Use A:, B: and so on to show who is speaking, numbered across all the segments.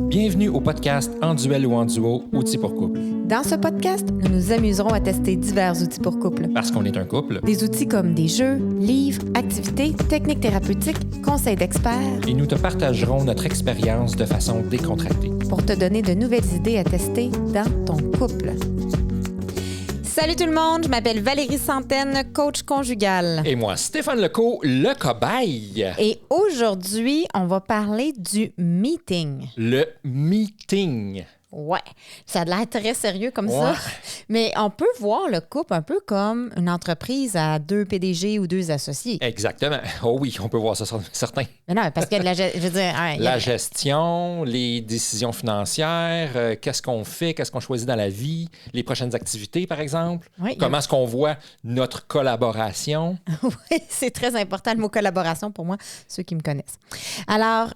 A: Bienvenue au podcast En duel ou en duo, outils pour couple.
B: Dans ce podcast, nous nous amuserons à tester divers outils pour couple.
A: Parce qu'on est un couple.
B: Des outils comme des jeux, livres, activités, techniques thérapeutiques, conseils d'experts.
A: Et nous te partagerons notre expérience de façon décontractée.
B: Pour te donner de nouvelles idées à tester dans ton couple. Salut tout le monde, je m'appelle Valérie Santaine, coach conjugal.
A: Et moi, Stéphane Lecault, le cobaye.
B: Et aujourd'hui, on va parler du meeting.
A: Le meeting.
B: Ouais, ça a l'air très sérieux comme ça. Mais on peut voir le couple un peu comme une entreprise à 2 PDG ou 2 associés.
A: Exactement. Oh oui, on peut voir ça sur certains.
B: Mais non, parce que je veux dire...
A: La gestion, les décisions financières, qu'est-ce qu'on fait, qu'est-ce qu'on choisit dans la vie, les prochaines activités, par exemple.
B: Oui,
A: Comment est-ce qu'on voit notre collaboration.
B: Oui, c'est très important le mot collaboration pour moi, ceux qui me connaissent. Alors...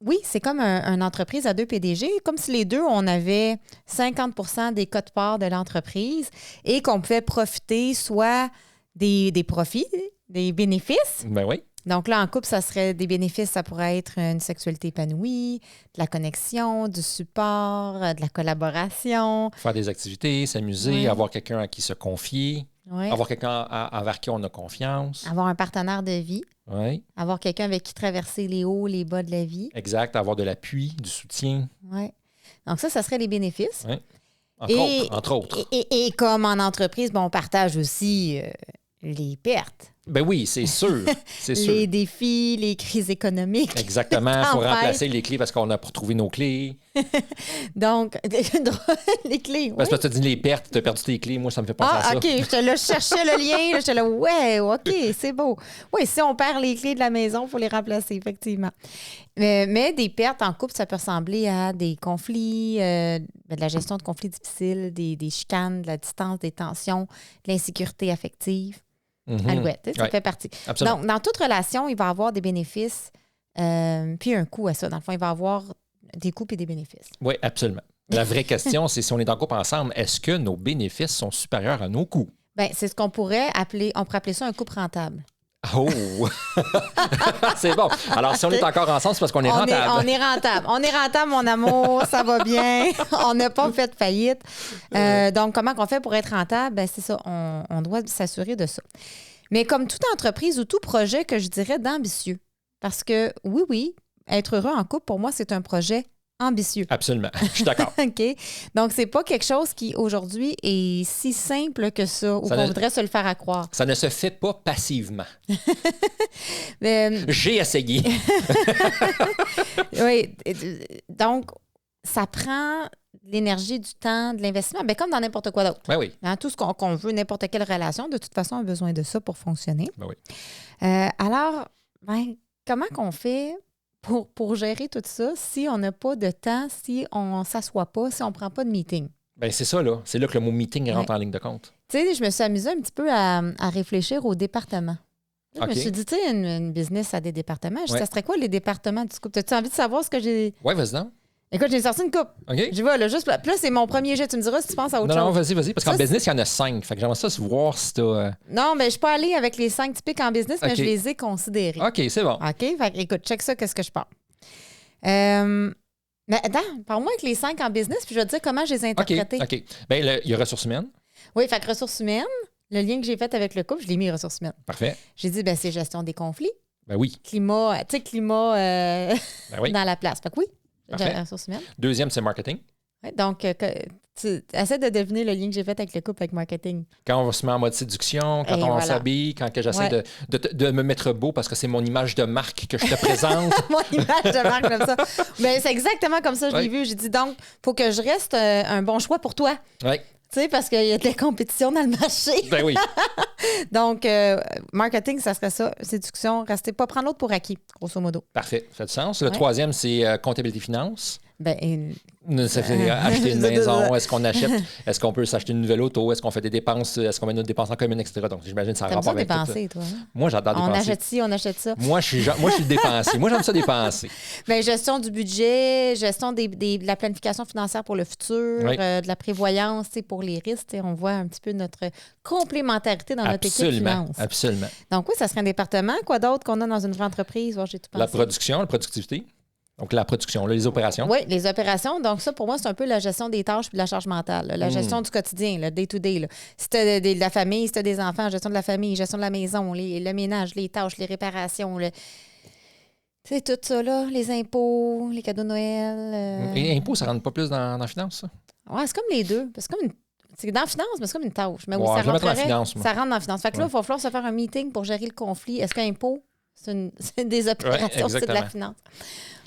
B: Oui, c'est comme une entreprise à 2 PDG, comme si les deux, on avait 50 des cotes-parts de l'entreprise et qu'on pouvait profiter soit des profits, des bénéfices.
A: Ben oui.
B: Donc là, en couple, ça serait des bénéfices, ça pourrait être une sexualité épanouie, de la connexion, du support, de la collaboration.
A: Faire des activités, s'amuser, avoir quelqu'un à qui se confier, avoir quelqu'un envers qui on a confiance.
B: Avoir un partenaire de vie.
A: Oui.
B: Avoir quelqu'un avec qui traverser les hauts, les bas de la vie.
A: Exact, avoir de l'appui, du soutien.
B: Oui. Donc ça serait les bénéfices.
A: Oui. Entre autres.
B: Et comme en entreprise, on partage aussi les pertes.
A: Ben oui, c'est sûr.
B: Les défis, les crises économiques.
A: Exactement, il faut remplacer les clés parce qu'on a retrouvé nos clés.
B: Donc, les clés, oui.
A: Parce que tu as dit les pertes, tu as perdu tes clés. Moi, ça me fait penser à ça.
B: Ah, OK, je cherchais le lien. J'étais là, ouais, OK, c'est beau. Oui, si on perd les clés de la maison, il faut les remplacer, effectivement. Mais des pertes en couple, ça peut ressembler à des conflits, de la gestion de conflits difficiles, des chicanes, de la distance, des tensions, de l'insécurité affective. Alouette, ça fait partie.
A: Absolument.
B: Donc, dans toute relation, il va y avoir des bénéfices, puis un coût à ça. Dans le fond, il va y avoir des coûts et des bénéfices.
A: Oui, absolument. La vraie question, c'est si on est en couple ensemble, est-ce que nos bénéfices sont supérieurs à nos coûts?
B: Bien, c'est ce qu'on pourrait appeler ça un couple rentable.
A: Oh! C'est bon. Alors, si on est encore ensemble, c'est parce qu'on est rentable.
B: On est rentable. On est rentable, mon amour. Ça va bien. On n'a pas fait de faillite. Donc, comment on fait pour être rentable? Bien, c'est ça. On doit s'assurer de ça. Mais comme toute entreprise ou tout projet que je dirais d'ambitieux. Parce que, oui, être heureux en couple, pour moi, c'est un projet ambitieux.
A: Absolument. Je suis d'accord.
B: OK. Donc, c'est pas quelque chose qui, aujourd'hui, est si simple que ça ou qu'on voudrait se le faire à croire.
A: Ça ne se fait pas passivement. J'ai essayé.
B: Oui. Donc, ça prend de l'énergie, du temps, de l'investissement, bien, comme dans n'importe quoi d'autre.
A: Ben oui.
B: Hein, tout ce qu'on veut, n'importe quelle relation, de toute façon, a besoin de ça pour fonctionner.
A: Ben oui.
B: Alors, comment qu'on fait pour gérer tout ça si on n'a pas de temps, si on ne s'assoit pas, si on ne prend pas de meeting?
A: Bien, c'est ça, là. C'est là que le mot meeting rentre en ligne de compte.
B: Tu sais, je me suis amusée un petit peu à réfléchir aux départements. Je me suis dit, tu sais, une business a des départements. Ça serait quoi les départements du couple? As-tu envie de savoir ce que j'ai...
A: Oui, vas-y donc.
B: Écoute, j'ai sorti une coupe.
A: OK.
B: J'y vais, là, juste... Puis là, c'est mon premier jet. Tu me diras si tu penses à autre chose.
A: Non, vas-y. Parce qu'en business, il y en a 5. Fait que j'aimerais ça voir si t'as...
B: Non, mais je suis pas allée avec les 5 typiques en business, mais je les ai considérés.
A: OK, c'est bon.
B: OK? Fait que, écoute, check ça, qu'est-ce que je parle. Mais attends, parle-moi avec les 5 en business, puis je vais te dire comment je les ai interprétés.
A: OK. Bien, il y a ressources humaines.
B: Oui, fait que ressources humaines, le lien que j'ai fait avec le couple, je l'ai mis ressources humaines.
A: Parfait.
B: J'ai dit, c'est gestion des conflits.
A: Ben oui.
B: Climat dans la place. Fait que oui, ressources humaines.
A: Deuxième, c'est marketing.
B: Ouais, donc, tu essaies de deviner le lien que j'ai fait avec le couple avec marketing.
A: Quand on se met en mode séduction, quand on s'habille, quand j'essaie de me mettre beau parce que c'est mon image de marque que je te présente.
B: Mon image de marque comme ça. Mais c'est exactement comme ça, je l'ai vu. J'ai dit, donc, il faut que je reste un bon choix pour toi.
A: Oui.
B: Tu sais, parce qu'il y a de la compétition dans le marché.
A: Ben oui.
B: Donc, marketing, ça serait ça. Séduction, rester, pas prendre l'autre pour acquis, grosso modo.
A: Parfait, ça fait du sens. Le troisième, c'est comptabilité finance. Ça fait acheter une maison, est-ce qu'on achète, est-ce qu'on peut s'acheter une nouvelle auto, est-ce qu'on fait des dépenses, est-ce qu'on met nos dépenses en commune, etc. Donc, j'imagine que ça a rapport avec
B: dépenser, toi.
A: Moi, j'adore dépenser.
B: On achète ci, on achète ça.
A: Moi, je suis le dépensier. Moi, j'aime ça dépenser.
B: Gestion du budget, gestion de la planification financière pour le futur, de la prévoyance pour les risques. On voit un petit peu notre complémentarité dans notre équipe finance.
A: Absolument.
B: Donc, oui, ça serait un département. Quoi d'autre qu'on a dans une vraie entreprise? J'ai tout pensé.
A: La production, la productivité. Donc, la production, là, les opérations.
B: Oui, les opérations. Donc, ça, pour moi, c'est un peu la gestion des tâches puis de la charge mentale. Là. La gestion du quotidien, le day-to-day. Là. Si tu as de la famille, si tu as des enfants, gestion de la famille, gestion de la maison, le ménage, les tâches, les réparations. Tu sais, tout ça, là, les impôts, les cadeaux de Noël.
A: Les impôts, ça ne rentre pas plus dans la finance, ça?
B: Oui, c'est comme les deux. C'est dans la finance, mais c'est comme une tâche. Mais
A: ouais,
B: ça
A: rentre dans la finance.
B: Ça rentre dans la finance. Fait que là, il va falloir se faire un meeting pour gérer le conflit. Est-ce qu'un impôt, c'est des opérations, c'est de la finance?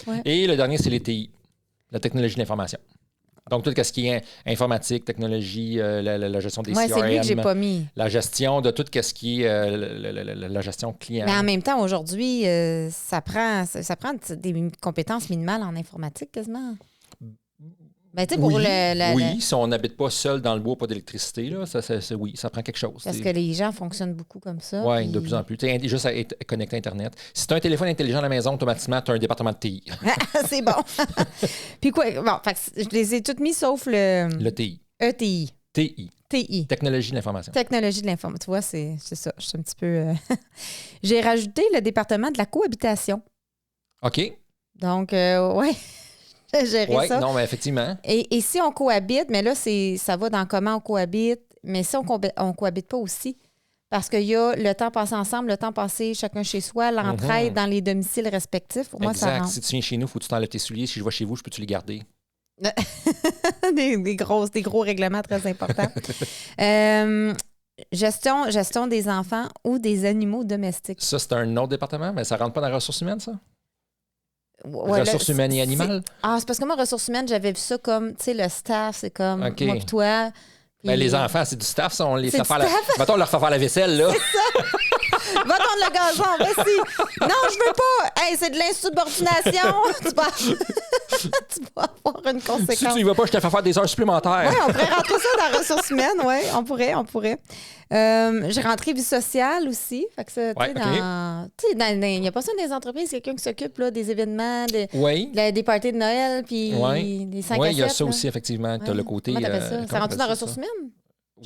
B: Ouais.
A: Et le dernier, c'est les TI, la technologie de l'information. Donc, tout ce qui est informatique, technologie, la gestion des CRM.
B: C'est lui que j'ai pas mis.
A: La gestion de tout ce qui est la gestion client.
B: Mais en même temps, aujourd'hui, ça prend des compétences minimales en informatique quasiment. Ben, pour
A: oui, si on n'habite pas seul dans le bois, pas d'électricité, là, oui, ça prend quelque chose.
B: Parce que les gens fonctionnent beaucoup comme ça.
A: Oui, de plus en plus. Juste à être connecté à Internet. Si tu as un téléphone intelligent à la maison, automatiquement, tu as un département de TI.
B: C'est bon. Puis quoi? Bon, je les ai toutes mis sauf le
A: TI.
B: ETI.
A: TI. Technologie de l'information.
B: Technologie de l'information. Tu vois, c'est ça. Je suis un petit peu... J'ai rajouté le département de la cohabitation.
A: OK.
B: Donc, ouais.
A: Oui, non, mais effectivement.
B: Et si on cohabite, mais là, ça va dans comment on cohabite, mais si on cohabite pas aussi, parce qu'il y a le temps passé ensemble, le temps passé chacun chez soi, l'entraide dans les domiciles respectifs, pour moi, ça rentre.
A: Si tu viens chez nous, il faut que tu t'enlèves tes souliers. Si je vais chez vous, je peux-tu les garder?
B: des gros règlements très importants. Gestion des enfants ou des animaux domestiques.
A: Ça, c'est un autre département, mais ça rentre pas dans les ressources humaines, ça?
B: Ouais,
A: ressources humaines et animales?
B: C'est parce que moi, ressources humaines, j'avais vu ça comme, tu sais, le staff, c'est comme moi et toi.
A: Ben, les enfants, c'est du staff, ça. On les fait faire Mettons, on leur fait faire la vaisselle, là.
B: C'est ça. Va tondre le gazon, vas-y. Non, je veux pas. Hey, c'est de l'insubordination. Tu vas avoir une conséquence.
A: Si tu y vas pas, je te fais faire des heures supplémentaires.
B: Oui, on pourrait rentrer ça dans les ressources humaines, oui, on pourrait. J'ai rentré vie sociale aussi. Fait que ça, il n'y a pas ça dans les entreprises, quelqu'un qui s'occupe là, des événements, des parties de Noël, puis des 5 à 7.
A: Oui, il y a ça aussi, effectivement. Tu as le côté.
B: Comment t'appelles ça? Ça rentre dans les ressources humaines?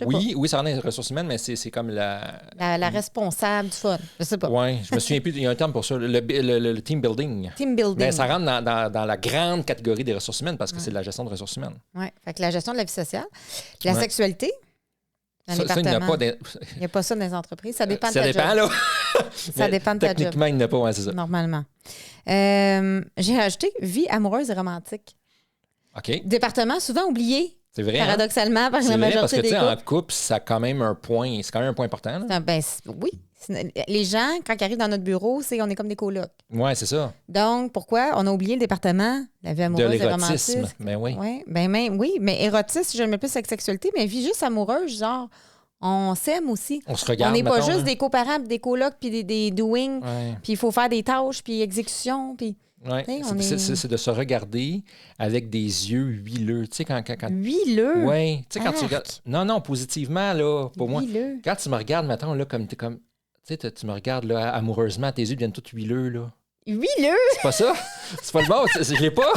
A: Oui, ça rentre dans les ressources humaines, mais c'est comme la
B: responsable du fun. Je sais pas.
A: Oui, je me souviens plus. Il y a un terme pour ça, le team building.
B: Team building.
A: Mais ça rentre dans la grande catégorie des ressources humaines parce que c'est de la gestion de ressources humaines.
B: Oui, fait que la gestion de la vie sociale. La sexualité.
A: Ça, il n'y a pas
B: il n'y a pas ça dans les entreprises. Ça dépend de
A: ta job. Ça dépend, là.
B: Ça dépend de ta job.
A: Techniquement, il n'y en a pas, c'est ça.
B: Normalement. J'ai rajouté vie amoureuse et romantique.
A: OK.
B: Département souvent oublié.
A: C'est vrai.
B: Paradoxalement, par la majorité des couples.
A: Parce que, en couple, ça a quand même un point. C'est quand même un point important. Là.
B: Oui. Les gens, quand ils arrivent dans notre bureau, on est comme des colocs.
A: Oui, c'est ça.
B: Donc, pourquoi? On a oublié le département, la vie amoureuse et romantique.
A: Mais oui.
B: Oui, mais érotisme, je le mets plus avec sexualité, mais vie juste amoureuse, genre, on s'aime aussi.
A: On se regarde.
B: On n'est pas juste des comparables, des colocs, puis des doing, puis il faut faire des tâches, puis exécution, puis...
A: Oui, c'est de se regarder avec des yeux huileux. Tu sais, quand...
B: Huileux?
A: Oui. Tu sais, quand tu regardes... Non, positivement, là, pour
B: huileux.
A: Moi. Quand tu me regardes, mettons, là, comme... Tu sais, tu me regardes, là, amoureusement, tes yeux deviennent tous huileux, là.
B: Huileux?
A: C'est pas ça? C'est pas le mot. Je l'ai pas.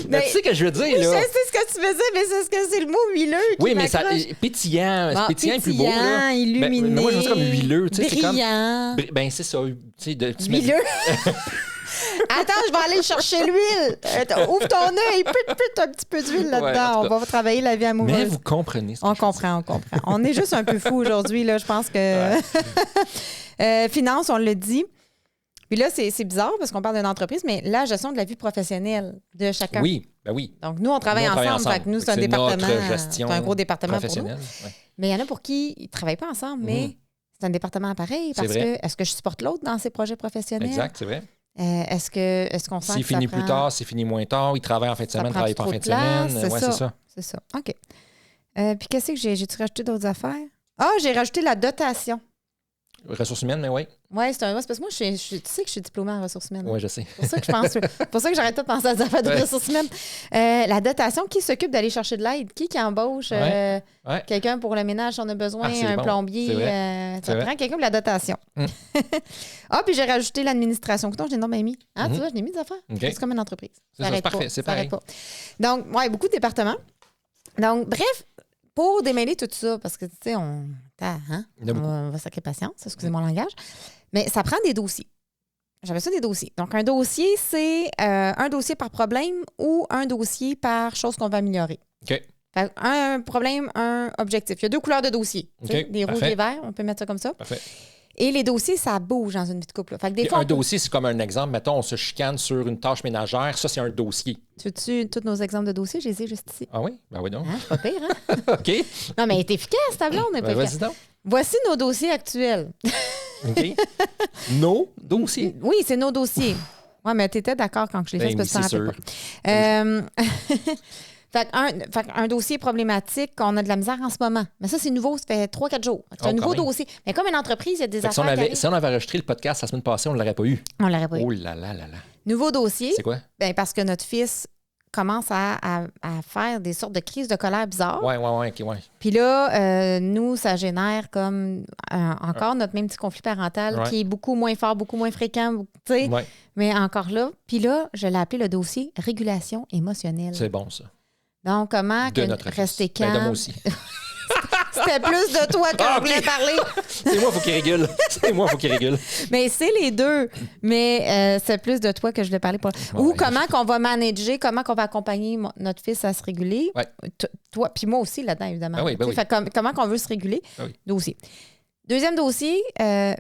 A: Mais tu sais ce que je veux dire, là.
B: Je sais ce que tu veux dire, mais c'est le mot huileux qui
A: oui, mais ça... Pétillant. Pétillant est plus beau, là.
B: Illuminé.
A: Mais moi, je veux dire comme huileux.
B: Brillant.
A: Ben, c'est ça.
B: Huileux. Attends, je vais aller chercher l'huile. Ouvre ton œil, pute un petit peu d'huile là-dedans. On va travailler la vie amoureuse.
A: Mais vous comprenez.
B: On comprend. On est juste un peu fou aujourd'hui, là. Je pense que... Finance, on le dit. Puis là, c'est bizarre parce qu'on parle d'une entreprise, mais la gestion de la vie professionnelle de chacun.
A: Oui, ben oui.
B: Donc, nous, on travaille ensemble. Fait que nous, c'est un département. C'est un gros département pour nous.
A: Ouais.
B: Mais il y en a pour qui ils ne travaillent pas ensemble, mais c'est un département pareil. Parce que est-ce que je supporte l'autre dans ses projets professionnels?
A: Exact, c'est vrai.
B: Est-ce qu'on sent
A: s'il
B: que
A: finit plus tard, s'il finit moins tard, il travaille en fin de semaine, il travaille pas en fin de semaine.
B: C'est ça. C'est ça. OK. Puis qu'est-ce que j'ai-tu rajouté d'autres affaires? J'ai rajouté la dotation.
A: Ressources humaines, mais oui.
B: Oui, c'est parce que moi, tu sais que je suis diplômée en ressources humaines.
A: Oui, je sais.
B: C'est pour ça que j'arrête pas de penser à des affaires de ressources humaines. La dotation, qui s'occupe d'aller chercher de l'aide? Qui embauche quelqu'un pour le ménage si on a besoin, un plombier? Ça prend quelqu'un pour la dotation. Puis j'ai rajouté l'administration. Pourtant, je l'ai nommé mis. Tu vois, je l'ai mis des affaires. Okay. C'est comme une entreprise.
A: C'est parfait, c'est pareil.
B: Donc, beaucoup de départements. Donc, bref, pour démêler tout ça, parce que, tu sais, on va sacrer patience, excusez mon langage, mais ça prend des dossiers. J'avais ça des dossiers. Donc, un dossier, c'est un dossier par problème ou un dossier par chose qu'on va améliorer.
A: OK.
B: Fait un problème, un objectif. Il y a 2 couleurs de dossiers.
A: OK.
B: Des rouges et des verts, on peut mettre ça comme ça.
A: Parfait.
B: Et les dossiers, ça bouge dans une vie de couple. Fait que des fois,
A: un dossier, c'est comme un exemple. Mettons, on se chicane sur une tâche ménagère. Ça, c'est un dossier.
B: Tu veux-tu tous nos exemples de dossiers? Je les ai juste ici.
A: Ah oui? Ben oui, donc.
B: Hein, c'est pas pire, hein?
A: OK.
B: Non, mais elle est efficace, ta blonde.
A: Vas-y donc.
B: Voici nos dossiers actuels.
A: OK. Nos dossiers.
B: Oui, c'est nos dossiers. Oui, mais tu étais d'accord quand je l'ai fait,
A: Ben
B: parce que
A: oui,
B: tu t'en rappelles pas. Fait un dossier problématique qu'on a de la misère en ce moment. Mais ça, c'est nouveau, ça fait 3-4 jours. C'est un nouveau dossier. Mais comme une entreprise, il y a des affaires.
A: Si on avait enregistré le podcast la semaine passée, on ne l'aurait pas eu.
B: On l'aurait pas eu.
A: Oh là là là là.
B: Nouveau dossier.
A: C'est quoi?
B: Ben, parce que notre fils commence à faire des sortes de crises de colère bizarres.
A: Oui, OK, ouais.
B: Puis là, nous, ça génère comme encore notre même petit conflit parental qui est beaucoup moins fort, beaucoup moins fréquent, tu sais.
A: Ouais.
B: Mais encore là. Puis là, je l'ai appelé le dossier régulation émotionnelle.
A: C'est bon, ça.
B: Donc, comment rester calme.
A: Ben, de moi aussi.
B: C'était plus de toi que je voulais parler.
A: C'est moi, il faut qu'il régule. C'est moi, il faut qu'il régule.
B: Mais c'est les deux. Mais c'est plus de toi que je voulais parler. Ou comment qu'on va manager, comment qu'on va accompagner notre fils à se réguler.
A: Ouais.
B: Toi, puis moi aussi là-dedans, évidemment.
A: Ben oui.
B: Fait, comment qu'on veut se réguler.
A: Ben oui.
B: Dossier. Deuxième dossier,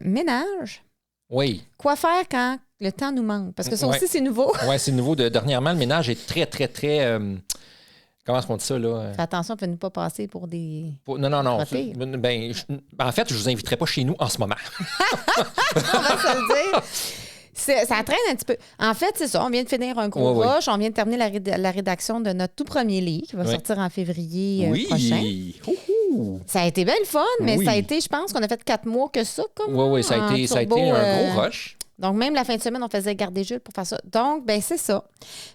B: ménage.
A: Oui.
B: Quoi faire quand le temps nous manque? Parce que ça aussi, c'est nouveau.
A: Oui, c'est nouveau. Dernièrement, le ménage est très, très, très... comment est-ce qu'on dit ça, là?
B: Fais attention, fais-nous pas passer pour des...
A: Non. Ben, en fait, je vous inviterai pas chez nous en ce moment.
B: On va se le dire. Ça traîne un petit peu. En fait, c'est ça. On vient de finir un gros rush. On vient de terminer la rédaction de notre tout premier livre qui va sortir en février prochain. Ça a été bien le fun, mais ça a été, je pense qu'on a fait 4 mois que ça.
A: Oui, ça a été un gros rush.
B: Donc, même la fin de semaine, on faisait garder Jules pour faire ça. Donc, ben c'est ça.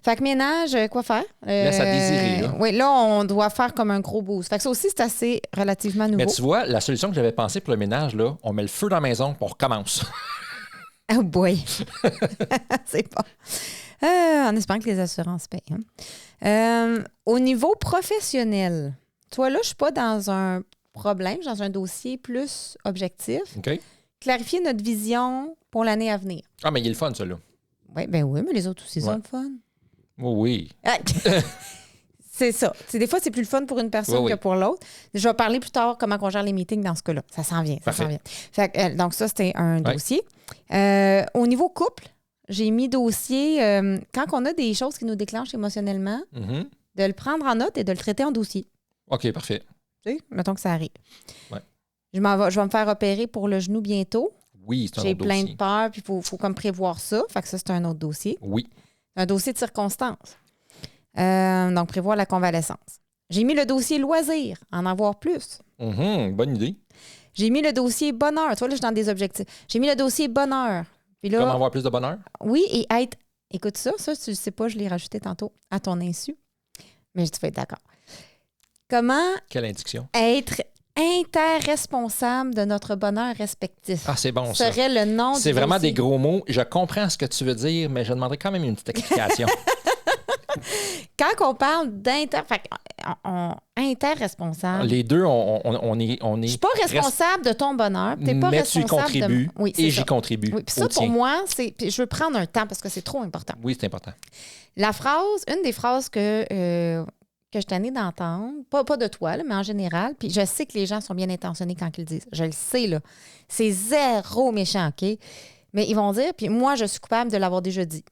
B: Fait que ménage, quoi faire?
A: Laisse à désirer. Là.
B: Oui, là, on doit faire comme un gros boost. Fait que ça aussi, c'est assez relativement nouveau.
A: Mais tu vois, la solution que j'avais pensée pour le ménage, là, on met le feu dans la maison puis on recommence.
B: Oh boy! C'est pas... en espérant que les assurances payent. Hein? Au niveau professionnel, toi, là, je suis pas dans un problème, je suis dans un dossier plus objectif.
A: OK.
B: Clarifier notre vision pour l'année à venir.
A: Ah, mais il est le fun, ça, là.
B: Oui, mais les autres aussi sont le fun.
A: Oui.
B: C'est ça. Des fois, c'est plus le fun pour une personne que pour l'autre. Je vais parler plus tard comment on gère les meetings dans ce cas-là. Ça s'en vient. Fait que, donc, ça, c'était un dossier. Au niveau couple, j'ai mis dossier, quand on a des choses qui nous déclenchent émotionnellement, de le prendre en note et de le traiter en dossier.
A: OK, parfait.
B: Tu sais, mettons que ça arrive.
A: Ouais.
B: Je vais me faire opérer pour le genou bientôt.
A: Oui, c'est un
B: J'ai
A: autre
B: plein
A: dossier.
B: de peur, puis il faut comme prévoir ça. Fait que ça, c'est un autre dossier.
A: Oui.
B: Un dossier de circonstance. Donc, prévoir la convalescence. J'ai mis le dossier loisir, en avoir plus.
A: Bonne idée.
B: J'ai mis le dossier bonheur. Tu vois, là, je suis dans des objectifs. J'ai mis le dossier bonheur. Puis là,
A: Comment avoir plus de bonheur?
B: Oui, et être... Écoute ça, tu ne sais pas, je l'ai rajouté tantôt à ton insu. Mais tu vas être d'accord. Comment...
A: Quelle indication?
B: Être interresponsable de notre bonheur respectif.
A: Ah, c'est bon, ça.
B: Serait le nom du
A: C'est vraiment
B: dossier.
A: des gros mots. Je comprends ce que tu veux dire, mais je demanderais quand même une petite explication.
B: Quand on parle interresponsable.
A: Les deux, on est.
B: Je suis pas responsable de ton bonheur. T'es pas
A: mais
B: responsable
A: tu contribues
B: de... Oui,
A: et j'y contribue.
B: Oui, puis ça, pour moi, c'est. Puis je veux prendre un temps parce que c'est trop important.
A: Oui, c'est important.
B: Une des phrases que je t'en d'entendre, pas de toi, là, mais en général, puis je sais que les gens sont bien intentionnés quand ils le disent. Je le sais, là. C'est zéro méchant, OK? Mais ils vont dire, puis moi, je suis coupable de l'avoir déjà dit.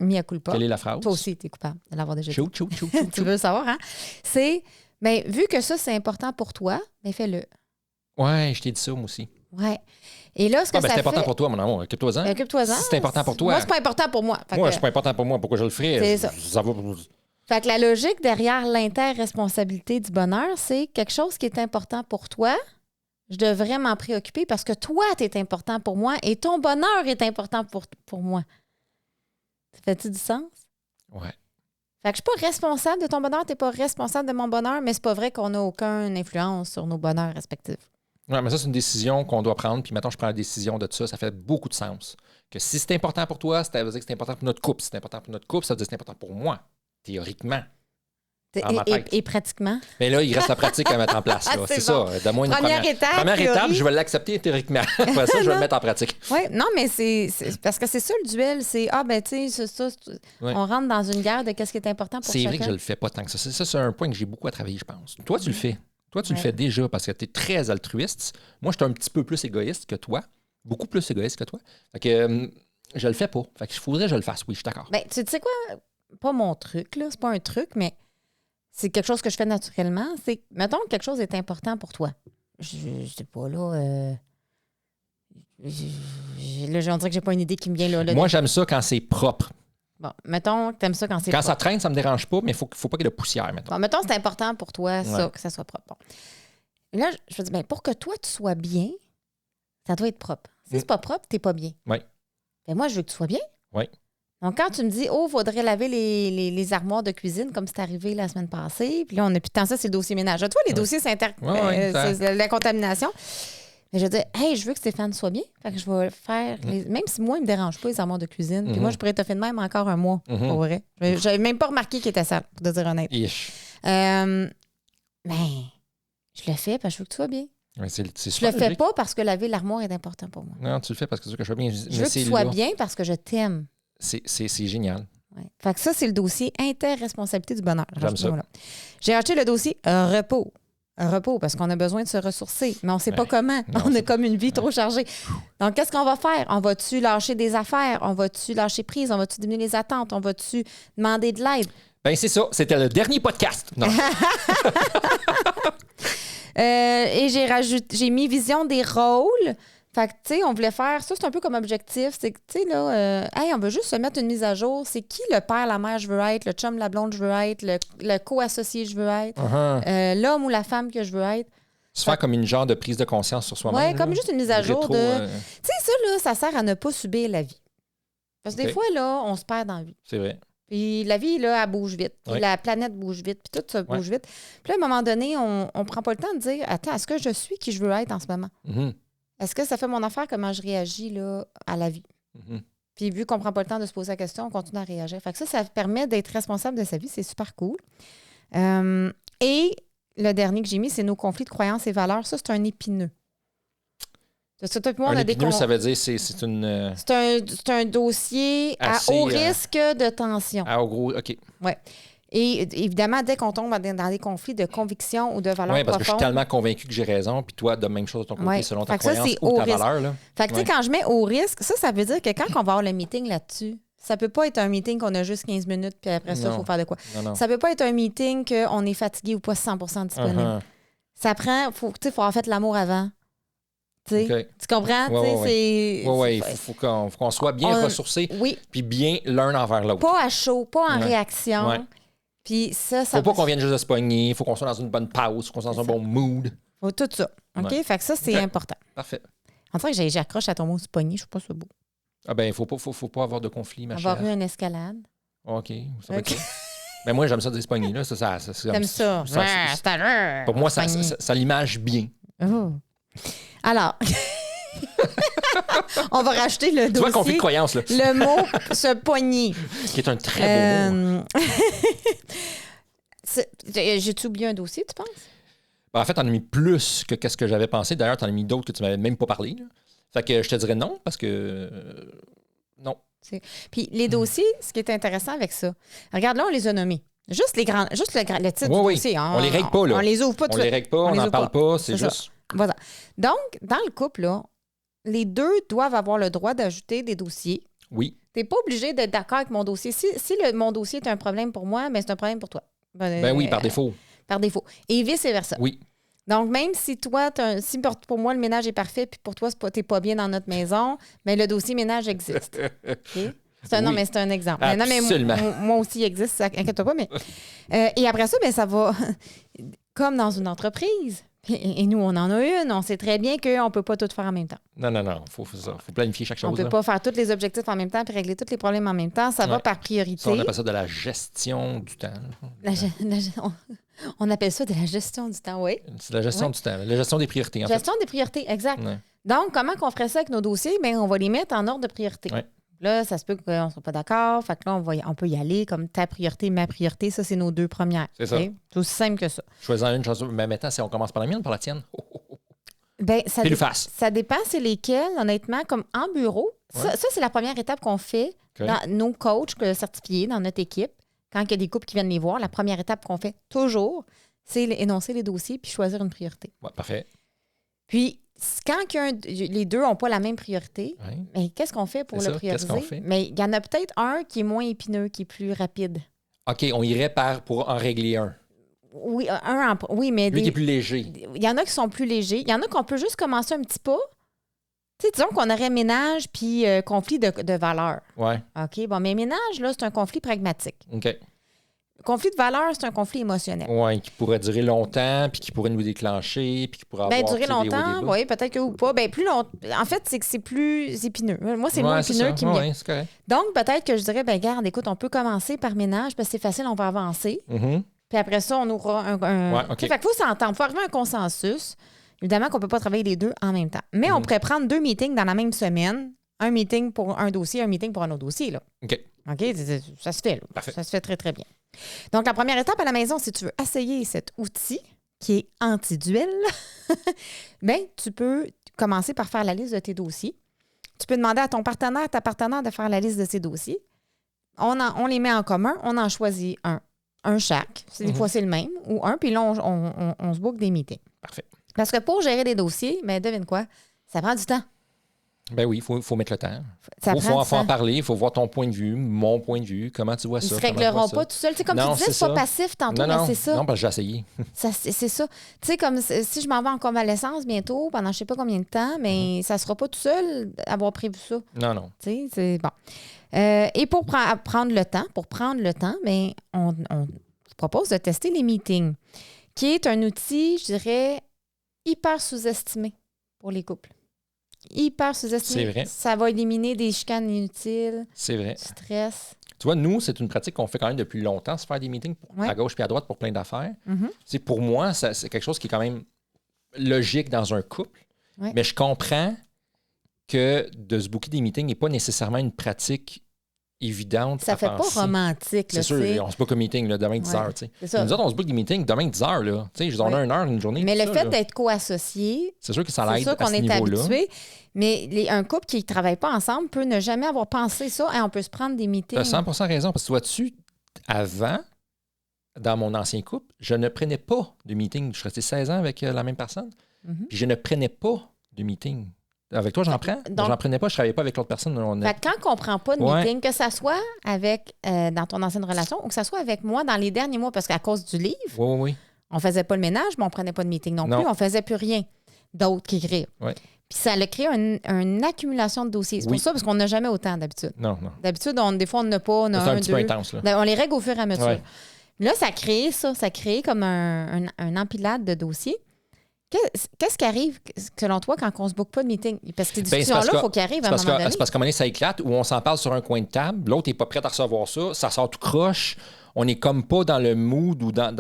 B: Mea culpa.
A: Quelle est la phrase?
B: Toi aussi, tu es coupable de l'avoir déjà dit.
A: Chou.
B: Tu veux savoir, hein? C'est, bien, vu que ça, c'est important pour toi, bien, fais-le.
A: Ouais, je t'ai dit ça, moi aussi.
B: Ouais. Et là, ce que ça
A: c'est important
B: fait...
A: pour toi, mon amour. Occupe-toi-en.
B: Occupe-toi-en.
A: Si c'est important pour toi.
B: Moi, c'est pas important pour moi.
A: Moi, c'est pas important pour moi. Pourquoi je le ferais?
B: C'est ça.
A: Ça va...
B: Fait que la logique derrière l'interresponsabilité du bonheur, c'est quelque chose qui est important pour toi. Je devrais m'en préoccuper parce que toi, tu es important pour moi et ton bonheur est important pour moi. Ça fait-tu du sens?
A: Ouais.
B: Fait que je suis pas responsable de ton bonheur, tu n'es pas responsable de mon bonheur, mais c'est pas vrai qu'on n'a aucune influence sur nos bonheurs respectifs.
A: Oui, mais ça, c'est une décision qu'on doit prendre. Puis maintenant, je prends la décision de ça. Ça fait beaucoup de sens. Que si c'est important pour toi, ça veut dire que c'est important pour notre couple. Si c'est important pour notre couple, ça veut dire que c'est important pour moi, théoriquement.
B: Et pratiquement.
A: Mais là, il reste la pratique à mettre en place. C'est bon. Ça. Donne-moi une première étape, je vais l'accepter théoriquement. Après ça, je vais le mettre en pratique.
B: Oui, non, mais c'est parce que c'est ça le duel. C'est, tu sais, on rentre dans une guerre de qu'est-ce qui est important pour chacun. C'est
A: vrai que je le fais pas tant que ça. Ça, c'est un point que j'ai beaucoup à travailler, je pense. Toi, tu le fais. Toi, tu le fais déjà parce que tu es très altruiste. Moi, je suis un petit peu plus égoïste que toi. Beaucoup plus égoïste que toi. Fait que je le fais pas. Fait que il faudrait que je le fasse. Oui, je suis d'accord.
B: Ben, tu sais quoi? Pas mon truc, là. C'est pas un truc, mais c'est quelque chose que je fais naturellement. C'est, mettons que quelque chose est important pour toi. Je sais pas, là... Là, on dirait que j'ai pas une idée qui me vient là.
A: Moi, j'aime ça quand c'est propre.
B: Bon, mettons que t'aimes ça quand c'est propre.
A: Quand ça traîne, ça me dérange pas, mais il faut pas qu'il y ait de poussière, mettons.
B: Bon, mettons que c'est important pour toi, ça, que ça soit propre. Bon. Et là, je me dis, pour que toi, tu sois bien, ça doit être propre. Si c'est pas propre, t'es pas bien.
A: Oui.
B: Ben moi, je veux que tu sois bien.
A: Oui.
B: Donc, quand tu me dis, il faudrait laver les armoires de cuisine comme c'est arrivé la semaine passée, puis là, on n'a plus de temps, ça, c'est le dossier ménage. Toi, les dossiers, c'est la contamination. Mais je dis, je veux que Stéphane soit bien. Fait que je vais faire, même si moi, il me dérange pas, les armoires de cuisine. Puis moi, je pourrais te faire de même encore un mois, pour vrai. J'avais même pas remarqué qu'il était sale, pour te dire honnête. Mais je le fais parce que je veux que tu sois bien.
A: Ouais, je
B: le fais pas parce que laver l'armoire est important pour moi.
A: Non, tu le fais parce que tu veux que je sois bien.
B: Je veux que tu sois bien parce que je t'aime.
A: C'est génial.
B: Ouais. Fait que ça, c'est le dossier interresponsabilité du bonheur.
A: J'aime ça.
B: J'ai acheté le dossier repos. Repos, parce qu'on a besoin de se ressourcer, mais on ne sait pas comment. On a comme une vie trop chargée. Donc, qu'est-ce qu'on va faire? On va-tu lâcher des affaires? On va-tu lâcher prise? On va-tu diminuer les attentes? On va-tu demander de l'aide?
A: Ben c'est ça. C'était le dernier podcast. Non.
B: Et j'ai mis vision des rôles. Fait que, tu sais, on voulait faire... Ça, c'est un peu comme objectif. C'est que, tu sais, là, on veut juste se mettre une mise à jour. C'est qui le père, la mère, je veux être, le chum, la blonde, je veux être, le co-associé, je veux être, l'homme ou la femme que je veux être.
A: Se faire comme une genre de prise de conscience sur soi-même.
B: Oui, comme juste une mise à jour de... Tu sais, ça, là, ça sert à ne pas subir la vie. Parce que des fois, là, on se perd dans la vie.
A: C'est vrai.
B: Puis la vie, là, elle bouge vite. Puis la planète bouge vite. Puis tout ça bouge vite. Puis là, à un moment donné, on prend pas le temps de dire, attends, est-ce que je suis qui je veux être en ce moment? Est-ce que ça fait mon affaire comment je réagis là, à la vie? Puis vu qu'on ne prend pas le temps de se poser la question, on continue à réagir. Fait que ça permet d'être responsable de sa vie. C'est super cool. Et le dernier que j'ai mis, c'est nos conflits de croyances et valeurs. Ça, c'est un épineux.
A: Un épineux, ça veut dire c'est une...
B: C'est un dossier à haut risque de tension.
A: À gros, OK.
B: Oui. Et évidemment, dès qu'on tombe dans des conflits de conviction ou de valeurs profondes...
A: Oui, parce que je suis tellement convaincu que j'ai raison, puis toi, de même chose de ton côté, selon ta croyance ou ta valeur. Là.
B: Fait que, tu sais, quand je mets au risque, ça veut dire que quand on va avoir le meeting là-dessus, ça peut pas être un meeting qu'on a juste 15 minutes, puis après ça, il faut faire de quoi. Non. Ça peut pas être un meeting qu'on est fatigué ou pas 100% disponible. Ça prend... faut avoir fait l'amour avant. Tu comprends?
A: Oui, il faut qu'on soit bien ressourcés, puis bien l'un envers l'autre.
B: Pas à chaud, pas en réaction. Ouais. Puis ça
A: faut pas qu'on vienne juste de se pogner, il faut qu'on soit dans une bonne pause, qu'on soit dans un bon mood.
B: Faut tout ça. OK? Fait que ça, c'est important.
A: Parfait.
B: En fait, j'accroche à ton mot se pogner, je trouve pas ça beau.
A: Ah ben, faut pas avoir de conflit, ma chère.
B: Avoir eu une escalade.
A: OK. Ça va être ça. Ben moi, j'aime ça de se pogner, là.
B: T'aimes ça?
A: Pour moi, ça l'image bien.
B: Oh. Alors... On va rajouter le dossier.
A: Tu vois, conflit de croyance, là.
B: Le mot se pogner.
A: Qui est un très beau mot.
B: J'ai-tu oublié un dossier, tu penses?
A: Ben, en fait, t'en as mis plus que ce que j'avais pensé. D'ailleurs, t'en as mis d'autres que tu m'avais même pas parlé. Là. Fait que je te dirais non, parce que... non.
B: Puis les dossiers, ce qui est intéressant avec ça, regarde, là, on les a nommés. Juste le titre du dossier.
A: On les règle pas, là.
B: On les ouvre pas tout de suite.
A: On les règle pas, on n'en parle pas, c'est juste...
B: Voilà. Donc, dans le couple, là, les deux doivent avoir le droit d'ajouter des dossiers.
A: Oui.
B: Tu n'es pas obligé d'être d'accord avec mon dossier. Si mon dossier est un problème pour moi, mais c'est un problème pour toi.
A: Ben oui, par défaut.
B: Par défaut. Et vice-versa.
A: Oui.
B: Donc, même si toi, si pour moi, le ménage est parfait, puis pour toi, tu n'es pas bien dans notre maison, mais le dossier ménage existe. Okay? Non, mais c'est un exemple.
A: Absolument.
B: Non, mais moi aussi, il existe, ça inquiète-toi pas. Mais, et après ça, ça va comme dans une entreprise. Et nous, on en a une. On sait très bien qu'on ne peut pas tout faire en même temps.
A: Non. Faut planifier chaque chose.
B: On ne peut pas faire tous les objectifs en même temps et régler tous les problèmes en même temps. Ça va par priorité.
A: Ça, on appelle ça de la gestion du temps.
B: On appelle ça de la gestion du temps, oui.
A: C'est la gestion du temps. La gestion des priorités, en fait.
B: Gestion des priorités, exact. Ouais. Donc, comment on ferait ça avec nos dossiers? Bien, on va les mettre en ordre de priorité.
A: Ouais.
B: Là, ça se peut qu'on ne soit pas d'accord. Fait que là, on peut y aller comme ta priorité, ma priorité. Ça, c'est nos deux premières.
A: C'est ça.
B: C'est aussi simple que ça.
A: Choisir une chose. Mais maintenant, si on commence par la mienne ou par la tienne?
B: Ben,
A: ça
B: dépend c'est lesquels, honnêtement, comme en bureau. Ouais. Ça, c'est la première étape qu'on fait dans nos coachs certifiés dans notre équipe. Quand il y a des couples qui viennent les voir, la première étape qu'on fait toujours, c'est énoncer les dossiers puis choisir une priorité.
A: Oui, parfait.
B: Puis, quand les deux n'ont pas la même priorité, mais qu'est-ce qu'on fait pour le prioriser?
A: Qu'est-ce qu'on fait?
B: Mais il y en a peut-être un qui est moins épineux, qui est plus rapide.
A: OK, on irait pour en régler un.
B: Oui, mais...
A: Lui qui est plus léger.
B: Il y en a qui sont plus légers. Il y en a qu'on peut juste commencer un petit pas. Tu sais, disons qu'on aurait ménage puis conflit de valeurs.
A: Oui.
B: OK, bon, mais ménage, là, c'est un conflit pragmatique.
A: OK.
B: Conflit de valeurs, c'est un conflit émotionnel.
A: Oui, qui pourrait durer longtemps, puis qui pourrait nous déclencher, puis qui pourrait avoir...
B: durer longtemps, oui, peut-être que ou pas. Ben plus longtemps. En fait, c'est que c'est plus épineux. Moi, c'est le mot épineux qui me vient.
A: Oui, c'est correct.
B: Donc, peut-être que je dirais, ben garde, écoute, on peut commencer par ménage, parce que c'est facile, on va avancer.
A: Mm-hmm.
B: Puis après ça, on aura un...
A: Ouais, OK.
B: Fait qu'il faut s'entendre, il faut arriver à un consensus. Évidemment qu'on ne peut pas travailler les deux en même temps. Mais on pourrait prendre 2 meetings dans la même semaine. Un meeting pour un dossier, un meeting pour un autre dossier. Là.
A: OK.
B: OK? Ça se fait. Là.
A: Parfait.
B: Ça se fait très, très bien. Donc, la première étape à la maison, si tu veux essayer cet outil qui est anti-duel, bien, tu peux commencer par faire la liste de tes dossiers. Tu peux demander à ton partenaire, ta partenaire de faire la liste de ses dossiers. On les met en commun. On en choisit un chaque. Des fois, c'est le même. Ou un. Puis là, on se book des meetings.
A: Parfait.
B: Parce que pour gérer des dossiers, mais devine quoi? Ça prend du temps.
A: Ben oui, il faut mettre le temps.
B: Il
A: faut en parler, il faut voir ton point de vue, mon point de vue, comment tu vois ça.
B: Ils ne se régleront pas tout seul. Comme tu disais, c'est pas passif tantôt, mais c'est ça.
A: Non, parce que j'ai essayé.
B: C'est ça. Tu sais, comme si je m'en vais en convalescence bientôt, pendant je sais pas combien de temps, mais ça ne sera pas tout seul d'avoir prévu ça.
A: Non.
B: Tu sais, c'est bon. Et pour prendre le temps, bien, on vous propose de tester les meetings, qui est un outil, je dirais, hyper sous-estimé pour les couples. Hyper sous-estimé.
A: C'est vrai.
B: Ça va éliminer des chicanes inutiles.
A: C'est vrai.
B: Du stress.
A: Tu vois, nous, c'est une pratique qu'on fait quand même depuis longtemps, se faire des meetings à gauche puis à droite pour plein d'affaires. Mm-hmm. Pour moi, c'est quelque chose qui est quand même logique dans un couple. Ouais. Mais je comprends que de se booker des meetings n'est pas nécessairement une pratique évidente.
B: Ça fait pas romantique.
A: C'est sûr, on se book un meeting là, demain 10 heures. Nous autres, on se book des meetings demain 10 heures. Là. On a 1 heure, une journée.
B: Mais le fait d'être co-associé,
A: c'est sûr que ça l'aide à ce niveau-là.
B: C'est sûr qu'on est habitué. Mais un couple qui ne travaille pas ensemble peut ne jamais avoir pensé ça. On peut se prendre des meetings.
A: Tu as 100% raison. Parce que vois-tu, avant, dans mon ancien couple, je ne prenais pas de meeting. Je suis resté 16 ans avec la même personne. Mm-hmm. Puis je ne prenais pas de meeting. Avec toi, j'en prends. Donc, j'en prenais pas, je ne travaillais pas avec l'autre personne.
B: Quand on ne prend pas de meeting, que ça soit avec dans ton ancienne relation ou que ça soit avec moi dans les derniers mois, parce qu'à cause du livre, on ne faisait pas le ménage, mais on ne prenait pas de meeting non plus. On ne faisait plus rien d'autre qu'écrire. Puis ça a créé une accumulation de dossiers. C'est pour ça, parce qu'on n'a jamais autant d'habitude.
A: Non.
B: D'habitude, des fois, on n'a pas, on a un,
A: petit peu intense. Là.
B: On les règle au fur et à mesure. Là, ça crée ça. Ça crée comme un empilade de dossiers. Qu'est-ce qui arrive, selon toi, quand on ne se boucle pas de meeting? Parce que ces discussions-là, il faut qu'ils arrivent à un moment donné.
A: C'est parce qu'à un moment donné, ça éclate, ou on s'en parle sur un coin de table, l'autre n'est pas prêt à recevoir ça, ça sort tout croche, on n'est comme pas dans le mood ou dans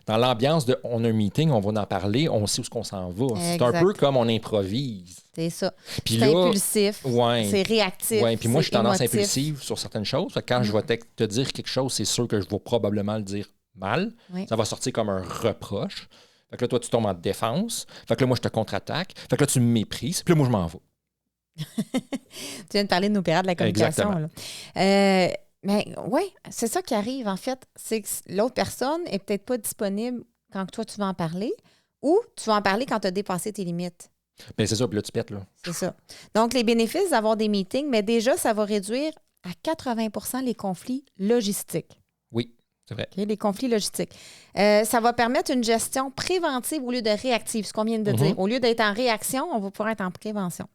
A: l'ambiance de on a un meeting, on va en parler, on sait où est-ce qu'on s'en va. Exact. C'est un peu comme on improvise.
B: C'est ça.
A: Puis
B: c'est impulsif, c'est réactif.
A: Oui, puis moi, j'ai tendance impulsive sur certaines choses. Quand je vais te dire quelque chose, c'est sûr que je vais probablement le dire mal. Ça va sortir comme un reproche. Fait que là, toi, tu tombes en défense. Fait que là, moi, je te contre-attaque. Fait que là, tu me méprises. Puis là, moi, je m'en vais.
B: Tu viens de parler de nos périodes de la communication. Mais oui, c'est ça qui arrive, en fait. C'est que l'autre personne n'est peut-être pas disponible quand toi, tu vas en parler ou tu vas en parler quand tu as dépassé tes limites.
A: Bien, c'est ça. Puis là, tu pètes, là.
B: C'est ça. Donc, les bénéfices d'avoir des meetings, mais déjà, ça va réduire à 80% les conflits logistiques.
A: Oui. C'est vrai.
B: Okay, les conflits logistiques. Ça va permettre une gestion préventive au lieu de réactive, ce qu'on vient de dire. Au lieu d'être en réaction, on va pouvoir être en prévention.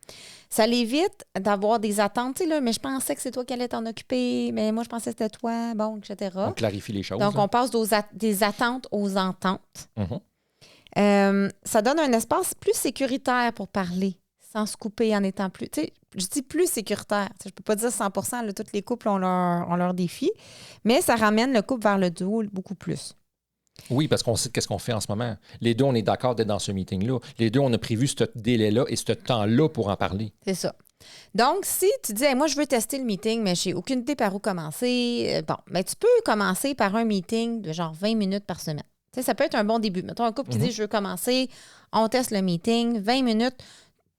B: Ça l'évite d'avoir des attentes. Tu sais, là, mais je pensais que c'est toi qui allais t'en occuper, mais moi, je pensais que c'était toi, bon, etc.
A: On clarifie les choses.
B: Donc, on passe des attentes aux ententes. Ça donne un espace plus sécuritaire pour parler, sans se couper, en étant plus... Tu sais, je dis plus sécuritaire. Je ne peux pas dire 100%, là, tous les couples ont leur défi, mais ça ramène le couple vers le duo beaucoup plus.
A: Oui, parce qu'on sait qu'est-ce qu'on fait en ce moment. Les deux, on est d'accord d'être dans ce meeting-là. Les deux, on a prévu ce délai-là et ce temps-là pour en parler.
B: C'est ça. Donc, si tu dis, hey, moi, je veux tester le meeting, mais je n'ai aucune idée par où commencer, tu peux commencer par un meeting de genre 20 minutes par semaine. Tu sais, ça peut être un bon début. Mettons un couple qui dit, je veux commencer, on teste le meeting, 20 minutes.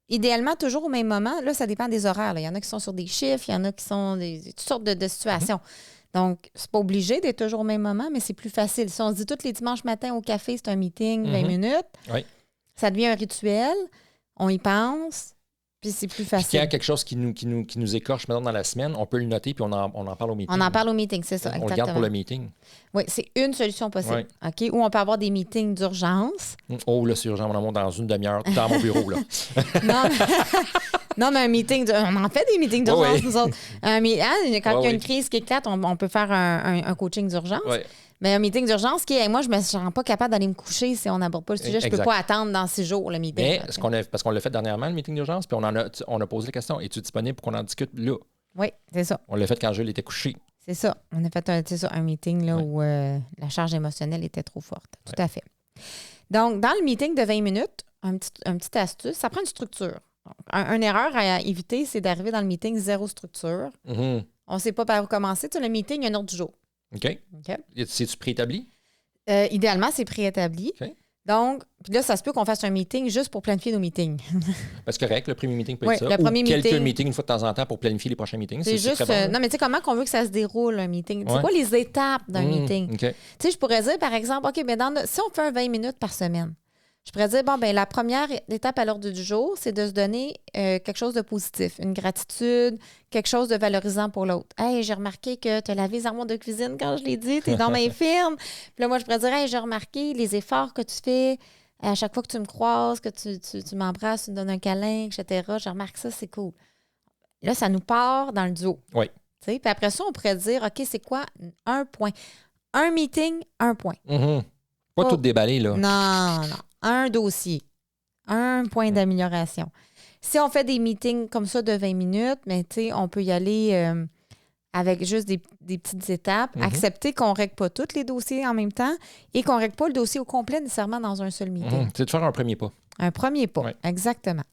B: Idéalement, toujours au même moment. Là, ça dépend des horaires. Là. Il y en a qui sont sur des chiffres, il y en a qui sont toutes sortes de situations. Donc, c'est pas obligé d'être toujours au même moment, mais c'est plus facile. Si on se dit tous les dimanches matins au café, c'est un meeting, 20 minutes, ça devient un rituel, on y pense, puis c'est plus facile.
A: Puis qu'il y a quelque chose qui nous écorche maintenant dans la semaine, on peut le noter, puis on en parle au meeting.
B: On en parle au meeting, c'est ça, exactement.
A: On le garde pour le meeting.
B: Oui, c'est une solution possible. OK? Ou on peut avoir des meetings d'urgence.
A: Oh, là, c'est urgent, mon amour, dans une demi-heure, dans mon bureau, là.
B: Non, mais un meeting, on en fait des meetings d'urgence, nous autres. Quand il y a une crise qui éclate, on peut faire un coaching d'urgence. Oui. Mais un meeting d'urgence qui est, moi, je ne me sens pas capable d'aller me coucher si on n'aborde pas le sujet. Je ne peux pas attendre dans 6 jours le meeting.
A: Mais parce qu'on l'a fait dernièrement, le meeting d'urgence, puis on a posé la question, es-tu disponible pour qu'on en discute là?
B: Oui, c'est ça.
A: On l'a fait quand Jules était couché.
B: C'est ça. On a fait un meeting là, où la charge émotionnelle était trop forte. Tout à fait. Donc, dans le meeting de 20 minutes, un petit astuce, ça prend une structure. Une erreur à éviter, c'est d'arriver dans le meeting zéro structure. On ne sait pas par où commencer. Tu sais, le meeting, il y a un ordre du jour.
A: OK. C'est-tu préétabli?
B: Idéalement, c'est préétabli. OK. Donc, puis là, ça se peut qu'on fasse un meeting juste pour planifier nos meetings.
A: C'est correct, le premier meeting peut être ça. Quelques meetings une fois de temps en temps pour planifier les prochains meetings.
B: C'est juste. Très bon, non, mais tu sais, comment qu'on veut que ça se déroule, un meeting? C'est quoi les étapes d'un meeting? Okay. Tu sais, je pourrais dire, par exemple, OK, mais si on fait un 20 minutes par semaine, je pourrais dire, la première étape à l'ordre du jour, c'est de se donner quelque chose de positif, une gratitude, quelque chose de valorisant pour l'autre. Hey, j'ai remarqué que tu as lavé les armoires de cuisine quand je l'ai dit, tu es dans mes firmes. Puis là, moi, je pourrais dire, hey, j'ai remarqué les efforts que tu fais à chaque fois que tu me croises, que tu m'embrasses, tu me donnes un câlin, etc. Je remarque ça, c'est cool. Là, ça nous part dans le duo.
A: Oui.
B: Puis après ça, on pourrait dire, OK, c'est quoi un point? Un meeting, un point.
A: Pas tout déballer, là.
B: Non. Un dossier, un point d'amélioration. Si on fait des meetings comme ça de 20 minutes, mais on peut y aller avec juste des petites étapes, accepter qu'on ne règle pas tous les dossiers en même temps et qu'on ne règle pas le dossier au complet nécessairement dans un seul meeting.
A: C'est de faire un premier pas.
B: Un premier pas, exactement.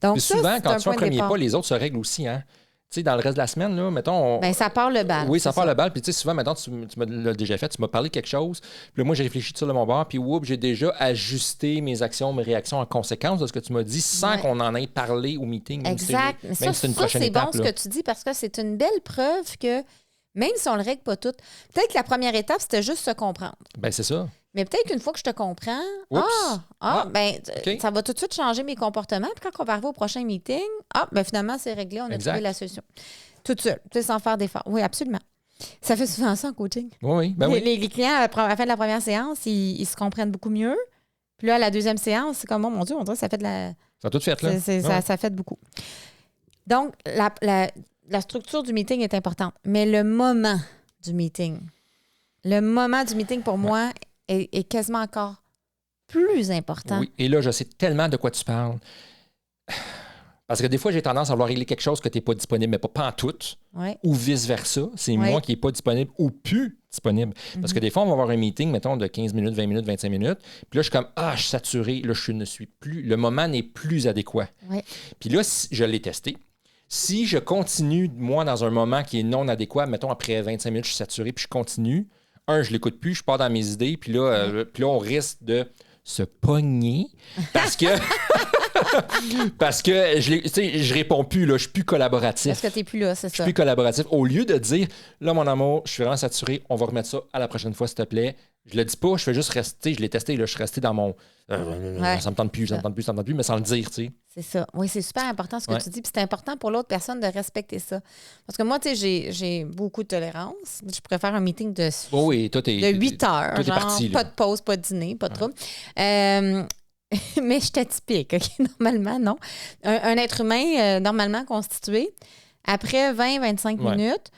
B: Donc,
A: souvent, quand tu fais un premier pas, les autres se règlent aussi, hein? Tu sais, dans le reste de la semaine, là, mettons...
B: ça part le bal.
A: Oui, ça part le bal. Puis, tu sais, souvent, maintenant, tu me l'as déjà fait, tu m'as parlé de quelque chose. Puis là, moi, j'ai réfléchi sur mon bord. Puis, j'ai déjà ajusté mes actions, mes réactions en conséquence de ce que tu m'as dit sans qu'on en ait parlé au meeting.
B: Exact. Mais ça, c'est bon ce que tu dis parce que c'est une belle preuve que même si on ne le règle pas tout, peut-être que la première étape, c'était juste se comprendre.
A: C'est ça.
B: Mais peut-être qu'une fois que je te comprends, ça va tout de suite changer mes comportements. Puis quand on va arriver au prochain meeting, finalement, c'est réglé, on a trouvé la solution. Tout seul, sans faire d'efforts. Oui, absolument. Ça fait souvent ça en coaching.
A: Oui.
B: Les clients, à la fin de la première séance, ils se comprennent beaucoup mieux. Puis là, à la deuxième séance, c'est comme, oh mon Dieu, on dirait que ça fait de la...
A: Ça a tout fait, là.
B: Ça fait beaucoup. Donc, la structure du meeting est importante. Mais le moment du meeting, pour moi, est quasiment encore plus important.
A: Oui, et là, je sais tellement de quoi tu parles. Parce que des fois, j'ai tendance à vouloir régler quelque chose que tu n'es pas disponible, mais pas pantoute, ou vice-versa. C'est moi qui n'ai pas disponible ou plus disponible. Parce que des fois, on va avoir un meeting, mettons, de 15 minutes, 20 minutes, 25 minutes. Puis là, je suis comme, je suis saturé. Là, je ne suis plus. Le moment n'est plus adéquat. Puis là, je l'ai testé. Si je continue, moi, dans un moment qui est non adéquat, mettons, après 25 minutes, je suis saturé, puis je continue, je ne l'écoute plus, je pars dans mes idées, puis là, on risque de se pogner parce que je réponds plus, là, je suis plus collaboratif.
B: Parce que tu n'es plus là, c'est ça.
A: Je suis plus collaboratif. Au lieu de dire, là, mon amour, je suis vraiment saturé, on va remettre ça à la prochaine fois, s'il te plaît. Je le dis pas, je fais juste rester, je l'ai testé, là, je suis resté dans mon... Ça me tente plus, mais sans le dire, tu sais.
B: C'est ça. Oui, c'est super important ce que tu dis, puis c'est important pour l'autre personne de respecter ça. Parce que moi, tu sais, j'ai beaucoup de tolérance. Je préfère un meeting de 8 heures.
A: Toi, t'es parti,
B: pas de pause, pas de dîner, pas de trouble. Mais je suis atypique, OK? Normalement, non. Un être humain normalement constitué, après 20-25 minutes,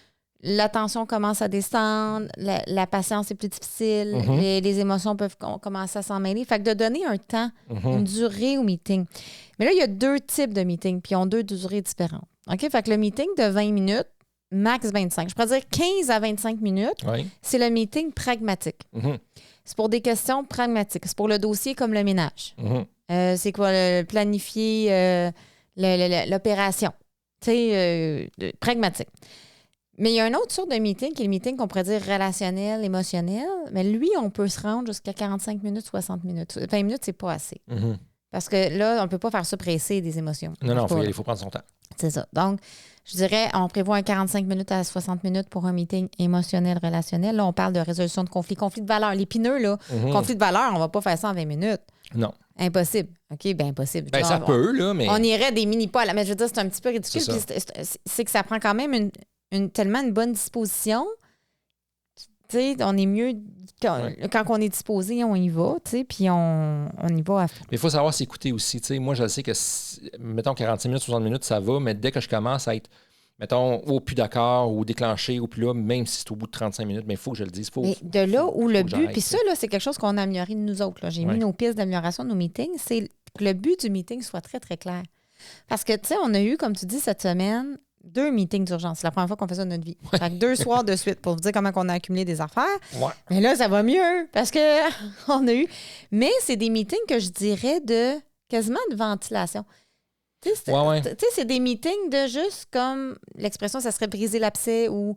B: l'attention commence à descendre, la patience est plus difficile, les émotions peuvent commencer à s'en mêler. Fait que de donner un temps, une durée au meeting. Mais là, il y a 2 types de meetings, puis ils ont 2 durées différentes. OK? Fait que le meeting de 20 minutes, max 25. Je pourrais dire 15 à 25 minutes, c'est le meeting pragmatique. C'est pour des questions pragmatiques. C'est pour le dossier comme le ménage. C'est quoi? Planifier l'opération. pragmatique. Mais il y a une autre sorte de meeting qui est le meeting qu'on pourrait dire relationnel, émotionnel. Mais lui, on peut se rendre jusqu'à 45 minutes, 60 minutes. 20 minutes, c'est pas assez.
A: Mm-hmm.
B: Parce que là, on ne peut pas faire ça presser des émotions.
A: Non, il faut prendre son temps.
B: C'est ça. Donc, je dirais, on prévoit un 45 minutes à 60 minutes pour un meeting émotionnel, relationnel. Là, on parle de résolution de conflit de valeurs. L'épineux, là, conflit de valeurs, on ne va pas faire ça en 20 minutes.
A: Non.
B: Impossible. OK, bien impossible.
A: Ben, ça peut, là, mais...
B: On irait des mini-pas. Mais je veux dire, c'est un petit peu ridicule. C'est que ça prend quand même tellement une bonne disposition. Tu sais, on est mieux... Quand on est disposé, on y va, tu sais, puis on y va à fond.
A: Mais il faut savoir s'écouter aussi. Tu sais, moi, je sais que, mettons, 45 minutes, 60 minutes, ça va, mais dès que je commence à être, mettons, au plus d'accord ou déclenché, ou plus là, même si c'est au bout de 35 minutes, mais il faut que je le dise. Mais
B: de là où le but, puis ça, là, c'est quelque chose qu'on a amélioré de nous autres. Là. J'ai mis nos pistes d'amélioration de nos meetings, c'est que le but du meeting soit très, très clair. Parce que, tu sais, on a eu, comme tu dis, cette semaine, 2 meetings d'urgence. C'est la première fois qu'on fait ça de notre vie. Fait que 2 soirs de suite pour vous dire comment on a accumulé des affaires.
A: Ouais.
B: Mais là, ça va mieux parce que on a eu... Mais c'est des meetings que je dirais de quasiment de ventilation. Tu sais, c'est des meetings de juste comme l'expression, ça serait briser l'abcès ou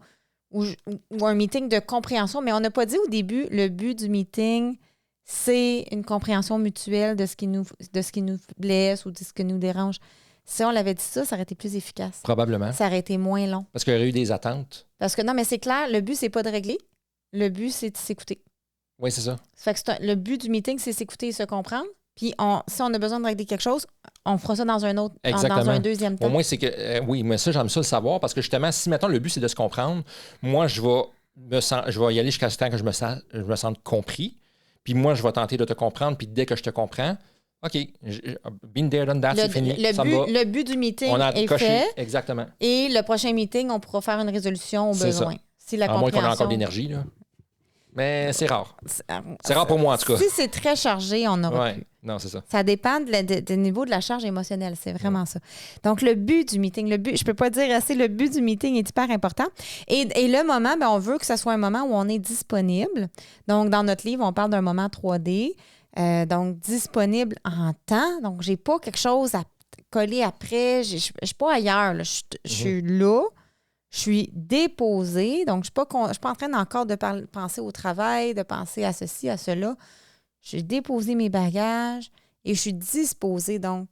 B: un meeting de compréhension. Mais on n'a pas dit au début, le but du meeting, c'est une compréhension mutuelle de ce qui nous blesse ou de ce qui nous dérange. Si on l'avait dit ça aurait été plus efficace.
A: Probablement.
B: Ça aurait été moins long.
A: Parce qu'il y aurait eu des attentes.
B: Parce que non, mais c'est clair, le but, c'est pas de régler. Le but, c'est de s'écouter.
A: Oui, c'est ça.
B: Fait que le but du meeting, c'est s'écouter et se comprendre. Puis si on a besoin de régler quelque chose, on fera ça dans un deuxième temps.
A: Au moins, c'est que oui, mais ça, j'aime ça le savoir parce que justement, si mettons le but, c'est de se comprendre, moi, je vais y aller jusqu'à ce temps que je me sente compris. Puis moi, je vais tenter de te comprendre. Puis dès que je te comprends, OK, been there, done that, c'est fini.
B: Le but du meeting est fait.
A: Exactement.
B: Et le prochain meeting, on pourra faire une résolution au besoin. Si la
A: à moins qu'on ait encore de l'énergie, là. Mais c'est rare. C'est rare pour moi, en tout cas.
B: Si c'est très chargé, on aura plus.
A: Non, c'est ça.
B: Ça dépend du niveau de la charge émotionnelle. C'est vraiment ça. Donc, le but du meeting, je peux pas dire assez, le but du meeting est hyper important. Et le moment, on veut que ce soit un moment où on est disponible. Donc, dans notre livre, on parle d'un moment 3D. Donc, disponible en temps. Donc, j'ai pas quelque chose à coller après. Je suis pas ailleurs. Là. Je suis là. Je suis déposée. Donc, je ne suis pas en train encore de penser au travail, de penser à ceci, à cela. J'ai déposé mes bagages et je suis disposée. Donc,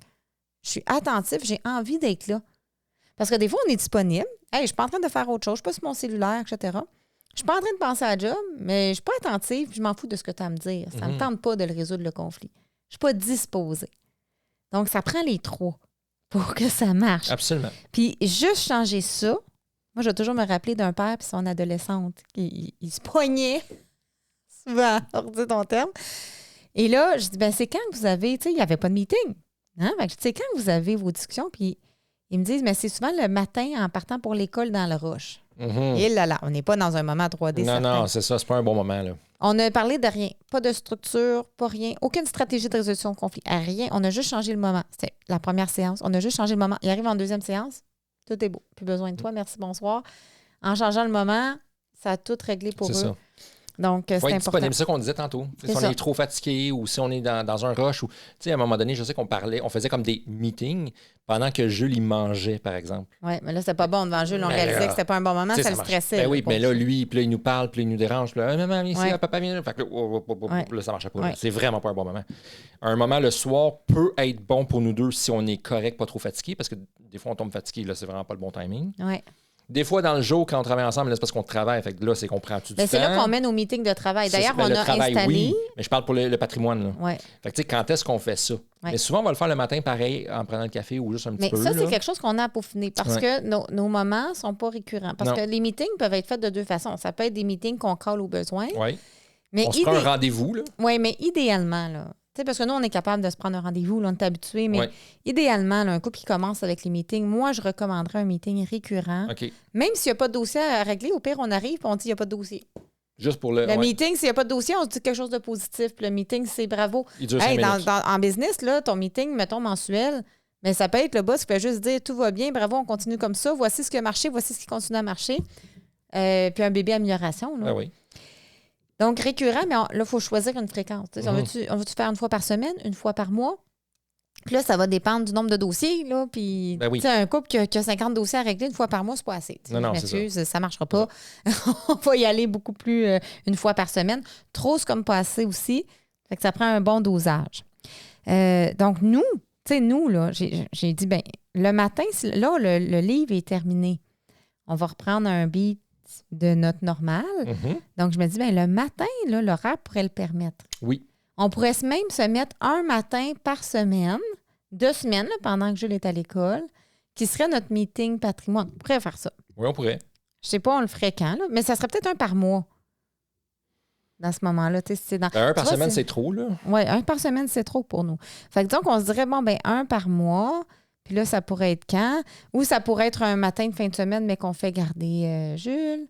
B: je suis attentive. J'ai envie d'être là. Parce que des fois, on est disponible. Hey, je ne suis pas en train de faire autre chose. Je ne suis pas sur mon cellulaire, etc. Je suis pas en train de penser à la job, mais je suis pas attentive, je m'en fous de ce que tu as à me dire. Ça me tente pas de le résoudre, le conflit. Je suis pas disposée. Donc, ça prend les 3 pour que ça marche.
A: Absolument.
B: Puis, juste changer ça, moi, je vais toujours me rappeler d'un père et son adolescente. Il se poignait souvent, pour dire ton terme. Et là, je dis, c'est quand que vous avez, tu sais, il n'y avait pas de meeting. Hein? Fait que je dis, c'est quand que vous avez vos discussions? Puis, ils me disent, mais c'est souvent le matin en partant pour l'école dans le rush. Et là, on n'est pas dans un moment 3D.
A: Non, c'est ça, c'est pas un bon moment. Là.
B: On a parlé de rien. Pas de structure, pas rien. Aucune stratégie de résolution de conflit. Rien. On a juste changé le moment. C'était la première séance. On a juste changé le moment. Il arrive en deuxième séance. Tout est beau. Plus besoin de toi. Merci, bonsoir. En changeant le moment, ça a tout réglé pour eux. C'est ça. Donc, c'est important.
A: C'est ça qu'on disait tantôt. Si on est trop fatigué ou si on est dans un rush ou, tu sais, à un moment donné, je sais qu'on faisait comme des meetings pendant que Jules, il mangeait, par exemple.
B: Oui, mais là, c'était pas bon devant Jules. On réalisait que c'était pas un bon moment, ça le stressait.
A: Ben oui, mais là, lui, puis là, il nous parle, puis il nous dérange. Puis là, maman, ici, papa, viens. Fait que là, ça marchait pas. Ouais. C'est vraiment pas un bon moment. Un moment le soir peut être bon pour nous deux si on est correct, pas trop fatigué, parce que des fois, on tombe fatigué. Là, c'est vraiment pas le bon timing.
B: Oui.
A: Des fois, dans le jour, quand on travaille ensemble, là, c'est parce qu'on travaille. Fait que là, c'est qu'on prend tout du temps.
B: C'est là qu'on mène au meeting de travail. D'ailleurs, on a installé...
A: Oui, mais je parle pour le patrimoine. Là.
B: Ouais.
A: Fait que, tu sais, quand est-ce qu'on fait ça? Ouais. Mais souvent, on va le faire le matin, pareil, en prenant le café ou juste un petit peu.
B: Mais ça, c'est quelque chose qu'on a à peaufiner parce que nos moments ne sont pas récurrents. Parce que les meetings peuvent être faits de 2 façons. Ça peut être des meetings qu'on colle au besoin.
A: Oui. On se prend un rendez-vous, là.
B: Oui, mais idéalement, là... Tu sais, parce que nous, on est capable de se prendre un rendez-vous, là, on est habitué, mais idéalement, là, un couple qui commence avec les meetings, moi, je recommanderais un meeting récurrent.
A: Okay.
B: Même s'il n'y a pas de dossier à régler, au pire, on arrive et on dit qu'il n'y a pas de dossier.
A: Juste pour le
B: meeting, s'il n'y a pas de dossier, on se dit quelque chose de positif. Puis le meeting, c'est bravo.
A: Il dure 5 minutes.
B: En business, là, ton meeting, mettons, mensuel, mais ça peut être le boss qui peut juste dire tout va bien, bravo, on continue comme ça, voici ce qui a marché, voici ce qui continue à marcher. Puis un bébé amélioration. Là.
A: Ah oui.
B: Donc, récurrent, mais là, il faut choisir une fréquence. On veut-tu faire une fois par semaine, une fois par mois? Puis là, ça va dépendre du nombre de dossiers. Là, puis,
A: ben oui.
B: Un couple qui a 50 dossiers à régler une fois par mois, c'est pas assez.
A: Non, c'est
B: ça ne marchera pas. On va y aller beaucoup plus une fois par semaine. Trop, c'est comme pas assez aussi. Fait que ça prend un bon dosage. Donc, nous, là, j'ai dit, ben le matin, là, le livre est terminé. On va reprendre un beat de note normale. Donc, je me dis, ben le matin, là, l'horaire pourrait le permettre.
A: Oui.
B: On pourrait même se mettre un matin par semaine, 2 semaines, là, pendant que Jules est à l'école, qui serait notre meeting patrimoine. On pourrait faire ça.
A: Oui, on pourrait.
B: Je sais pas, on le ferait quand, là, mais ça serait peut-être un par mois. Dans ce moment-là.
A: Un par semaine, c'est trop, là?
B: Oui, un par semaine, c'est trop pour nous. Fait que donc, on se dirait, bon, ben un par mois, puis là, ça pourrait être quand? Ou ça pourrait être un matin de fin de semaine, mais qu'on fait garder Jules.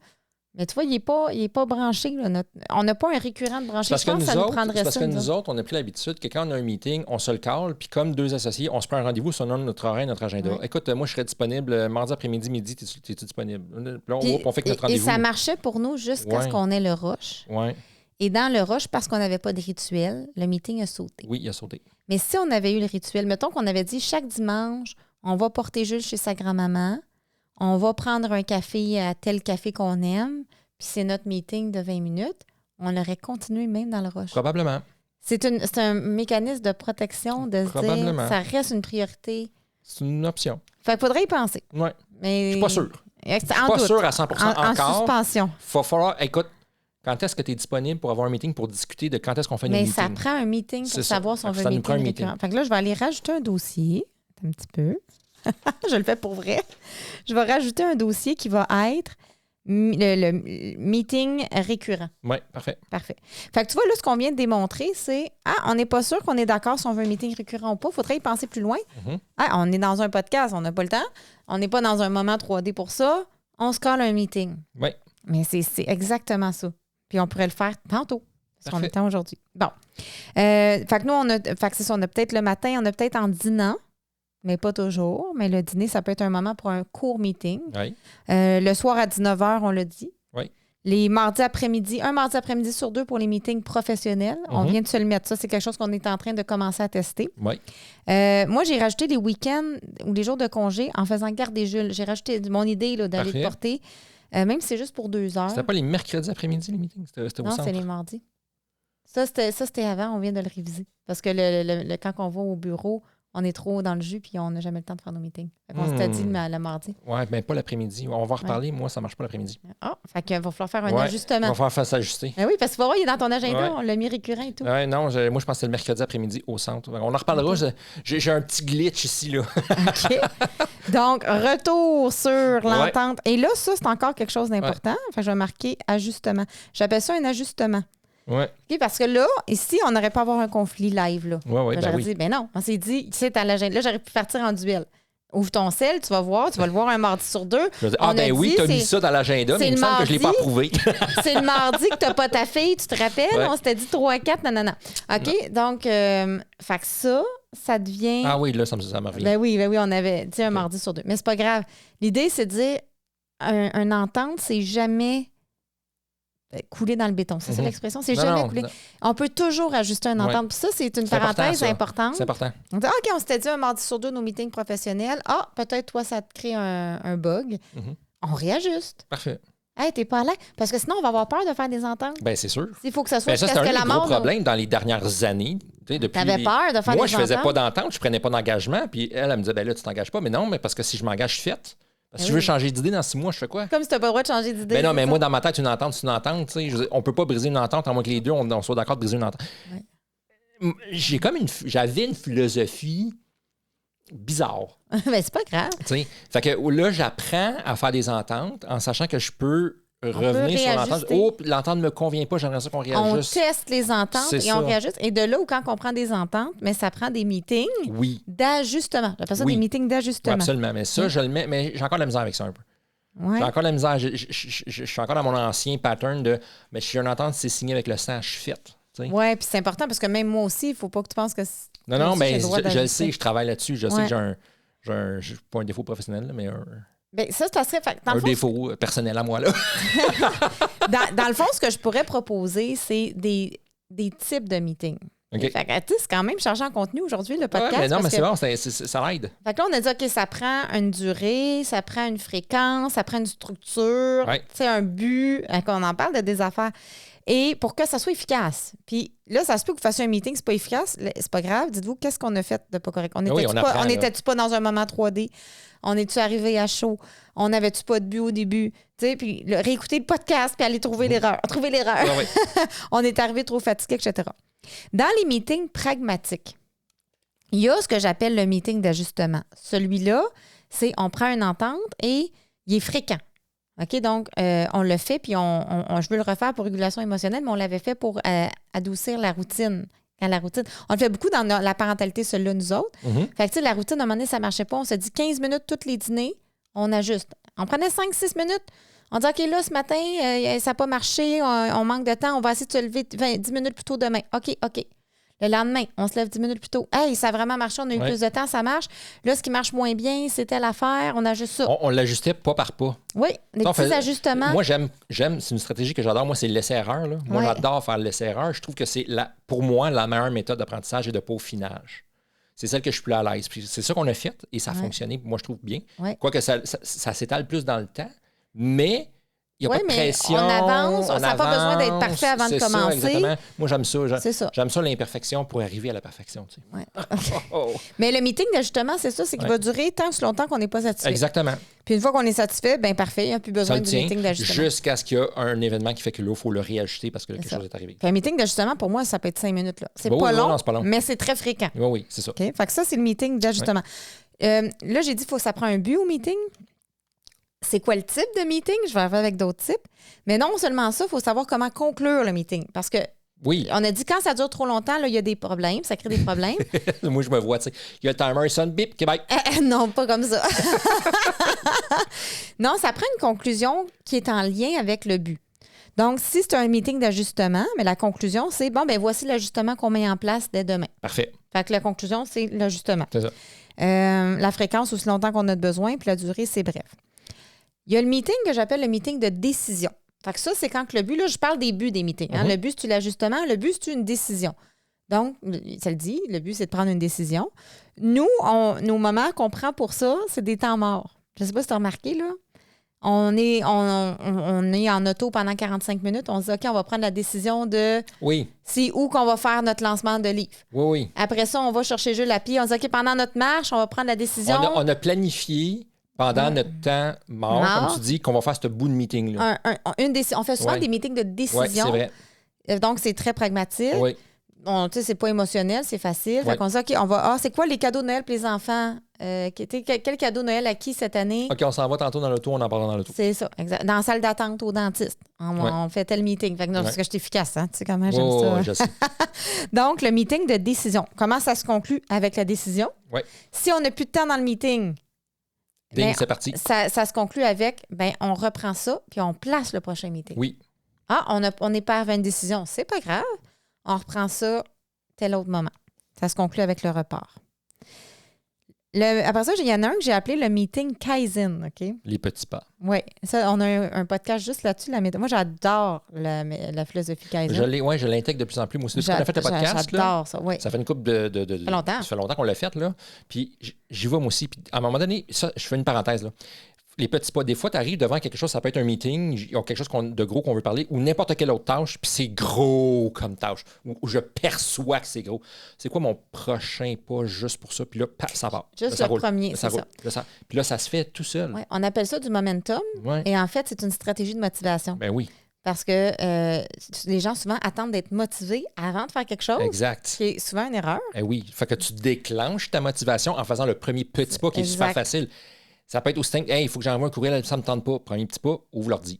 B: Mais tu vois, il n'est pas branché. Là, on n'a pas un récurrent de branché. Je pense que ça nous prendrait ça.
A: Parce que nous autres, on a pris l'habitude que quand on a un meeting, on se le cale, puis comme 2 associés, on se prend un rendez-vous selon notre horaire, notre agenda. Oui. Écoute, moi, je serais disponible mardi après-midi, t'es-tu disponible? Là, on fait que notre rendez-vous.
B: Et ça marchait pour nous jusqu'à ce qu'on ait le rush.
A: Oui.
B: Et dans le rush, parce qu'on n'avait pas de rituel, le meeting a sauté.
A: Oui, il a sauté.
B: Mais si on avait eu le rituel, mettons qu'on avait dit chaque dimanche, on va porter Jules chez sa grand-maman, on va prendre un café à tel café qu'on aime, puis c'est notre meeting de 20 minutes, on aurait continué même dans le rush.
A: Probablement.
B: C'est un mécanisme de protection de se dire ça reste une priorité.
A: C'est une option.
B: Fait qu'il faudrait y penser.
A: Oui.
B: Mais...
A: Je suis pas sûr.
B: Je suis
A: pas sûr à 100% encore.
B: En suspension.
A: Il va falloir... Écoute, quand est-ce que tu es disponible pour avoir un meeting pour discuter de quand est-ce qu'on fait nos meetings?
B: Mais ça prend un meeting pour savoir si on veut un meeting récurrent. Fait que là, je vais aller rajouter un dossier. Un petit peu. Je le fais pour vrai. Je vais rajouter un dossier qui va être le meeting récurrent.
A: Oui, parfait.
B: Parfait. Fait que tu vois, là, ce qu'on vient de démontrer, c'est on n'est pas sûr qu'on est d'accord si on veut un meeting récurrent ou pas. Il faudrait y penser plus loin. On est dans un podcast, on n'a pas le temps. On n'est pas dans un moment 3D pour ça. On se colle un meeting.
A: Oui.
B: Mais c'est exactement ça. Puis on pourrait le faire tantôt. Parce qu'on est temps aujourd'hui. Bon. Fait que nous, c'est ça, on a peut-être le matin, on a peut-être en dînant, mais pas toujours. Mais le dîner, ça peut être un moment pour un court meeting.
A: Oui.
B: Le soir à 19h, on l'a dit.
A: Oui.
B: Les mardis après-midi, un mardi après-midi sur 2 pour les meetings professionnels. On vient de se le mettre. Ça, c'est quelque chose qu'on est en train de commencer à tester.
A: Oui.
B: Moi, j'ai rajouté les week-ends ou les jours de congé en faisant garder Jules. J'ai rajouté mon idée là, d'aller le porter. Même si c'est juste pour 2 heures.
A: C'était pas les mercredis après-midi, les meetings? C'était au centre?
B: Non, c'est les mardis. Ça, c'était avant, on vient de le réviser. Parce que quand on va au bureau, on est trop dans le jus puis on n'a jamais le temps de faire nos meetings. On s'était dit le mardi.
A: Oui, mais pas l'après-midi. On va en reparler. Moi, ça ne marche pas l'après-midi.
B: Fait qu'il va falloir faire un ajustement.
A: On va falloir s'ajuster.
B: Oui, parce qu'il va voir, il est dans ton agenda, on l'a mis récurrent et tout.
A: Non, moi, je pense que c'est le mercredi après-midi au centre. On en reparlera. Okay. J'ai un petit glitch ici, là. OK.
B: Donc, retour sur l'entente. Et là, ça, c'est encore quelque chose d'important. Fait que je vais marquer ajustement. J'appelle ça un ajustement.
A: Oui.
B: Okay, parce que là, ici, on n'aurait pas à avoir un conflit live. Là.
A: Oui,
B: j'aurais dit, ben non, on s'est dit, tu sais, t'as l'agenda. Là, j'aurais pu partir en duel. Ouvre ton sel, tu vas le voir un mardi sur 2.
A: Je dire, oui, tu as mis ça dans l'agenda, mais il me semble que je ne l'ai pas approuvé.
B: C'est le mardi que tu n'as pas ta fille, tu te rappelles? Ouais. On s'était dit 3-4, non. OK, donc, fait que ça devient...
A: Ah oui, là, ça me revient.
B: Ben oui, on avait dit un mardi sur 2. Mais c'est pas grave. L'idée, c'est de dire, une entente, c'est jamais... couler dans le béton. C'est ça l'expression? C'est jamais coulé. On peut toujours ajuster une entente. Puis ça, c'est une parenthèse importante.
A: C'est important.
B: On dit, OK, on s'était dit un mardi sur 2, nos meetings professionnels. Ah, peut-être, toi, ça te crée un bug. On réajuste.
A: Parfait.
B: Hey, t'es pas là? Parce que sinon, on va avoir peur de faire des ententes.
A: Bien, c'est sûr.
B: Il faut que ça soit
A: jusqu'à ce que la mort... C'est un gros problème dans les dernières années.
B: T'avais peur de faire des ententes?
A: Moi, je faisais pas d'entente, je prenais pas d'engagement. Puis elle me disait, ben là, tu t'engages pas. Mais non, mais parce que si je m'engage, je suis faite. Si je veux changer d'idée dans 6 mois, je fais quoi?
B: Comme si tu n'as pas le droit de changer d'idée.
A: Ben non, mais moi, dans ma tête, une entente, c'est une entente. On ne peut pas briser une entente, à moins que les deux, on soit d'accord de briser une entente. Ouais. J'avais une philosophie bizarre.
B: Mais c'est pas grave.
A: T'sais. Fait que là, j'apprends à faire des ententes en sachant que je peux revenir sur l'entente. Oh, l'entente ne me convient pas, j'aimerais ça qu'on réajuste.
B: On teste les ententes et on réajuste. Et de là où quand on prend des ententes, mais ça prend des meetings d'ajustement. J'appelle ça des meetings d'ajustement.
A: Oui, absolument. Mais ça, je le mets, mais j'ai encore de la misère avec ça un peu. Ouais. J'ai encore de la misère. Je suis encore dans mon ancien pattern de mais si j'ai une entente, c'est signé avec le sang, je suis faite.
B: Oui, puis c'est important parce que même moi aussi, il ne faut pas que tu penses que
A: non, mais je le sais, je travaille là-dessus. Je sais que j'ai pas un défaut professionnel, mais
B: bien, ça, c'est assez...
A: un défaut personnel à moi, là.
B: dans le fond, ce que je pourrais proposer, c'est des types de meetings.
A: Okay.
B: Fait que, c'est quand même chargé en contenu aujourd'hui, le podcast.
A: Mais non, mais c'est bon, ça l'aide.
B: Fait que là, on a dit, OK, ça prend une durée, ça prend une fréquence, ça prend une structure, un but, qu'on en parle de des affaires. Et pour que ça soit efficace. Puis là, ça se peut que vous fassiez un meeting, c'est pas efficace, c'est pas grave. Dites-vous, qu'est-ce qu'on a fait de pas correct? On n'était-tu pas dans un moment 3D? On est-tu arrivé à chaud? On n'avait-tu pas de but au début? Puis réécouter le podcast puis aller trouver l'erreur. On est arrivé trop fatigué, etc. Dans les meetings pragmatiques, il y a ce que j'appelle le meeting d'ajustement. Celui-là, c'est on prend une entente et il est fréquent. OK, donc, on le fait, puis je veux le refaire pour régulation émotionnelle, mais on l'avait fait pour adoucir la routine. On le fait beaucoup dans la parentalité, seule nous autres. Fait que, la routine, à un moment donné, ça ne marchait pas. On se dit 15 minutes tous les dîners, on ajuste. On prenait 5-6 minutes. On dit, OK, là, ce matin, ça n'a pas marché, on manque de temps, on va essayer de se lever 10 minutes plus tôt demain. OK. Le lendemain, on se lève 10 minutes plus tôt. Hey, ça a vraiment marché, on a eu plus de temps, ça marche. Là, ce qui marche moins bien, c'était l'affaire, on ajuste ça.
A: On l'ajustait pas par pas.
B: Oui, des petits ajustements.
A: Moi, j'aime, c'est une stratégie que j'adore. Moi, c'est le laisser-erreur. Là. Moi, j'adore faire le laisser-erreur. Je trouve que c'est, pour moi, la meilleure méthode d'apprentissage et de peaufinage. C'est celle que je suis plus à l'aise. Puis c'est ça qu'on a fait et ça a fonctionné. Moi, je trouve bien. Quoique ça s'étale plus dans le temps, mais il n'y a pas de pression.
B: On avance. Ça n'a pas besoin d'être parfait avant de commencer. Ça,
A: exactement. Moi, j'aime ça. J'aime ça, l'imperfection pour arriver à la perfection. Tu sais.
B: Mais le meeting d'ajustement, c'est ça, c'est qu'il va durer tant que longtemps qu'on n'est pas satisfait.
A: Exactement.
B: Puis une fois qu'on est satisfait, bien parfait, il n'y a plus besoin du meeting d'ajustement.
A: Jusqu'à ce qu'il y ait un événement qui fait que là, il faut le réajuster parce que quelque chose est arrivé.
B: Puis un meeting d'ajustement, pour moi, ça peut être 5 minutes. Là. C'est pas long, mais c'est très fréquent.
A: Oui, c'est ça.
B: Okay? Fait que ça, c'est le meeting d'ajustement. Là, j'ai dit qu'il faut que ça prend un but au meeting. C'est quoi le type de meeting? Je vais arriver avec d'autres types. Mais non seulement ça, il faut savoir comment conclure le meeting. Parce que on a dit quand ça dure trop longtemps, il y a des problèmes, ça crée des problèmes.
A: Moi, je me vois, tu sais, il y a le timer, il sonne, bip, Québec.
B: Non, pas comme ça. Non, ça prend une conclusion qui est en lien avec le but. Donc, si c'est un meeting d'ajustement, mais la conclusion, c'est voici l'ajustement qu'on met en place dès demain.
A: Parfait.
B: Fait que la conclusion, c'est l'ajustement.
A: C'est ça.
B: La fréquence, aussi longtemps qu'on a besoin, puis la durée, c'est bref. Il y a le meeting que j'appelle le meeting de décision. Fait que ça, c'est quand le but, là, je parle des buts des meetings. Hein? Le but, c'est l'ajustement. Le but, c'est une décision. Donc, ça le dit, le but, c'est de prendre une décision. Nous, nos moments qu'on prend pour ça, c'est des temps morts. Je ne sais pas si tu as remarqué, là. On est en auto pendant 45 minutes. On se dit, OK, on va prendre la décision de...
A: Oui.
B: C'est où qu'on va faire notre lancement de livre.
A: Oui.
B: Après ça, on va chercher Jules à pied. On se dit, OK, pendant notre marche, on va prendre la décision...
A: On a planifié... Pendant notre temps mort, comme tu dis, qu'on va faire ce bout de meeting-là.
B: On fait souvent des meetings de décision.
A: Oui, c'est
B: vrai. Donc, c'est très pragmatique.
A: Oui.
B: C'est pas émotionnel, c'est facile. Fait qu'on dit, OK, on va... c'est quoi les cadeaux de Noël pour les enfants? Quel cadeau de Noël à qui cette année?
A: OK, on s'en va tantôt dans l'auto, on en parle dans l'auto.
B: C'est ça, exact. Dans la salle d'attente au dentiste. On fait tel meeting. Fait que parce que je suis efficace, hein? Tu sais comment j'aime ça.
A: Je sais.
B: Donc, le meeting de décision. Comment ça se conclut avec la décision?
A: Oui.
B: Si on n'a plus de temps dans le meeting...
A: c'est parti.
B: Ça se conclut avec, on reprend ça, puis on place le prochain meeting.
A: Oui.
B: On n'est pas à une décision. C'est pas grave. On reprend ça tel autre moment. Ça se conclut avec le report. Après ça, il y en a un que j'ai appelé le meeting Kaizen, OK?
A: Les petits pas.
B: Oui. Ça, on a un podcast juste là-dessus. Moi, j'adore la philosophie Kaizen.
A: Je l'intègre de plus en plus. Moi aussi, depuis qu'on a fait le podcast,
B: j'adore ça, oui.
A: Ça fait une couple de...
B: Ça fait longtemps.
A: Ça fait longtemps qu'on l'a fait, là. Puis j'y vais, moi aussi. Puis à un moment donné, ça, je fais une parenthèse, là. Les petits pas, des fois, tu arrives devant quelque chose, ça peut être un meeting, il y a quelque chose de gros qu'on veut parler, ou n'importe quelle autre tâche, puis c'est gros comme tâche, où je perçois que c'est gros. C'est quoi mon prochain pas juste pour ça? Puis là, ça part.
B: Juste
A: là,
B: le premier, c'est
A: ça. Puis là, ça se fait tout seul.
B: Ouais, on appelle ça du momentum.
A: Ouais.
B: Et en fait, c'est une stratégie de motivation.
A: Ben oui.
B: Parce que les gens, souvent, attendent d'être motivés avant de faire quelque chose.
A: Exact.
B: Ce qui est souvent une erreur.
A: Ben oui. Fait que tu déclenches ta motivation en faisant le premier petit pas qui est super facile. Ça peut être aussi simple. Hey, il faut que j'envoie un courriel, ça ne me tente pas. Premier petit pas, ouvre l'ordi.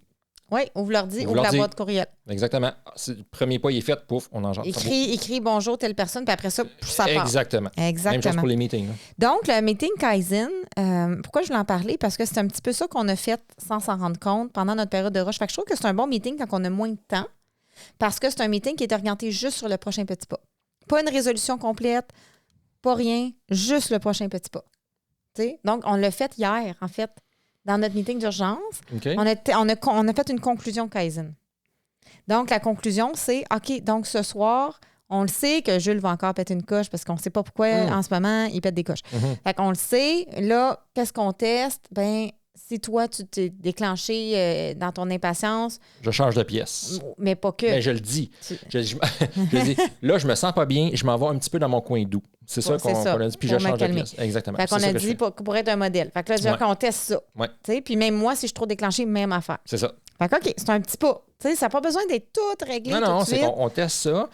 B: Oui, ouvre l'ordi, ouvre la boîte courriel.
A: Exactement. Le premier pas, il est fait, pouf, on en jante.
B: Écris bonjour telle personne, puis après ça part.
A: Exactement. Même chose pour les meetings. Là.
B: Donc, le meeting Kaizen, pourquoi je voulais en parler? Parce que c'est un petit peu ça qu'on a fait sans s'en rendre compte pendant notre période de rush. Fait que je trouve que c'est un bon meeting quand on a moins de temps, parce que c'est un meeting qui est orienté juste sur le prochain petit pas. Pas une résolution complète, pas rien, juste le prochain petit pas. T'sais? Donc, on l'a fait hier, en fait, dans notre meeting d'urgence.
A: Okay.
B: On a fait une conclusion Kaizen. Donc, la conclusion, c'est OK, donc ce soir, On le sait que Jules va encore péter une coche parce qu'on ne sait pas pourquoi en ce moment, il pète des coches. Fait qu'on le sait. Là, qu'est-ce qu'on teste? Ben, si toi, tu t'es déclenché dans ton impatience...
A: Je change de pièce.
B: Mais pas que.
A: Mais je le dis. Je dis, là, je me sens pas bien, je m'en vais un petit peu dans mon coin doux. C'est ça qu'on a dit, puis je change de pièce. Exactement.
B: Fait qu'on a dit pour être un modèle. Fait que là, déjà qu'on teste ça.
A: Ouais.
B: Puis même moi, si je suis trop déclenché, même affaire.
A: C'est ça.
B: Fait que, OK, c'est un petit pas. Tu sais, ça n'a pas besoin d'être tout réglé
A: Non,
B: tout de
A: c'est
B: suite.
A: qu'on teste ça.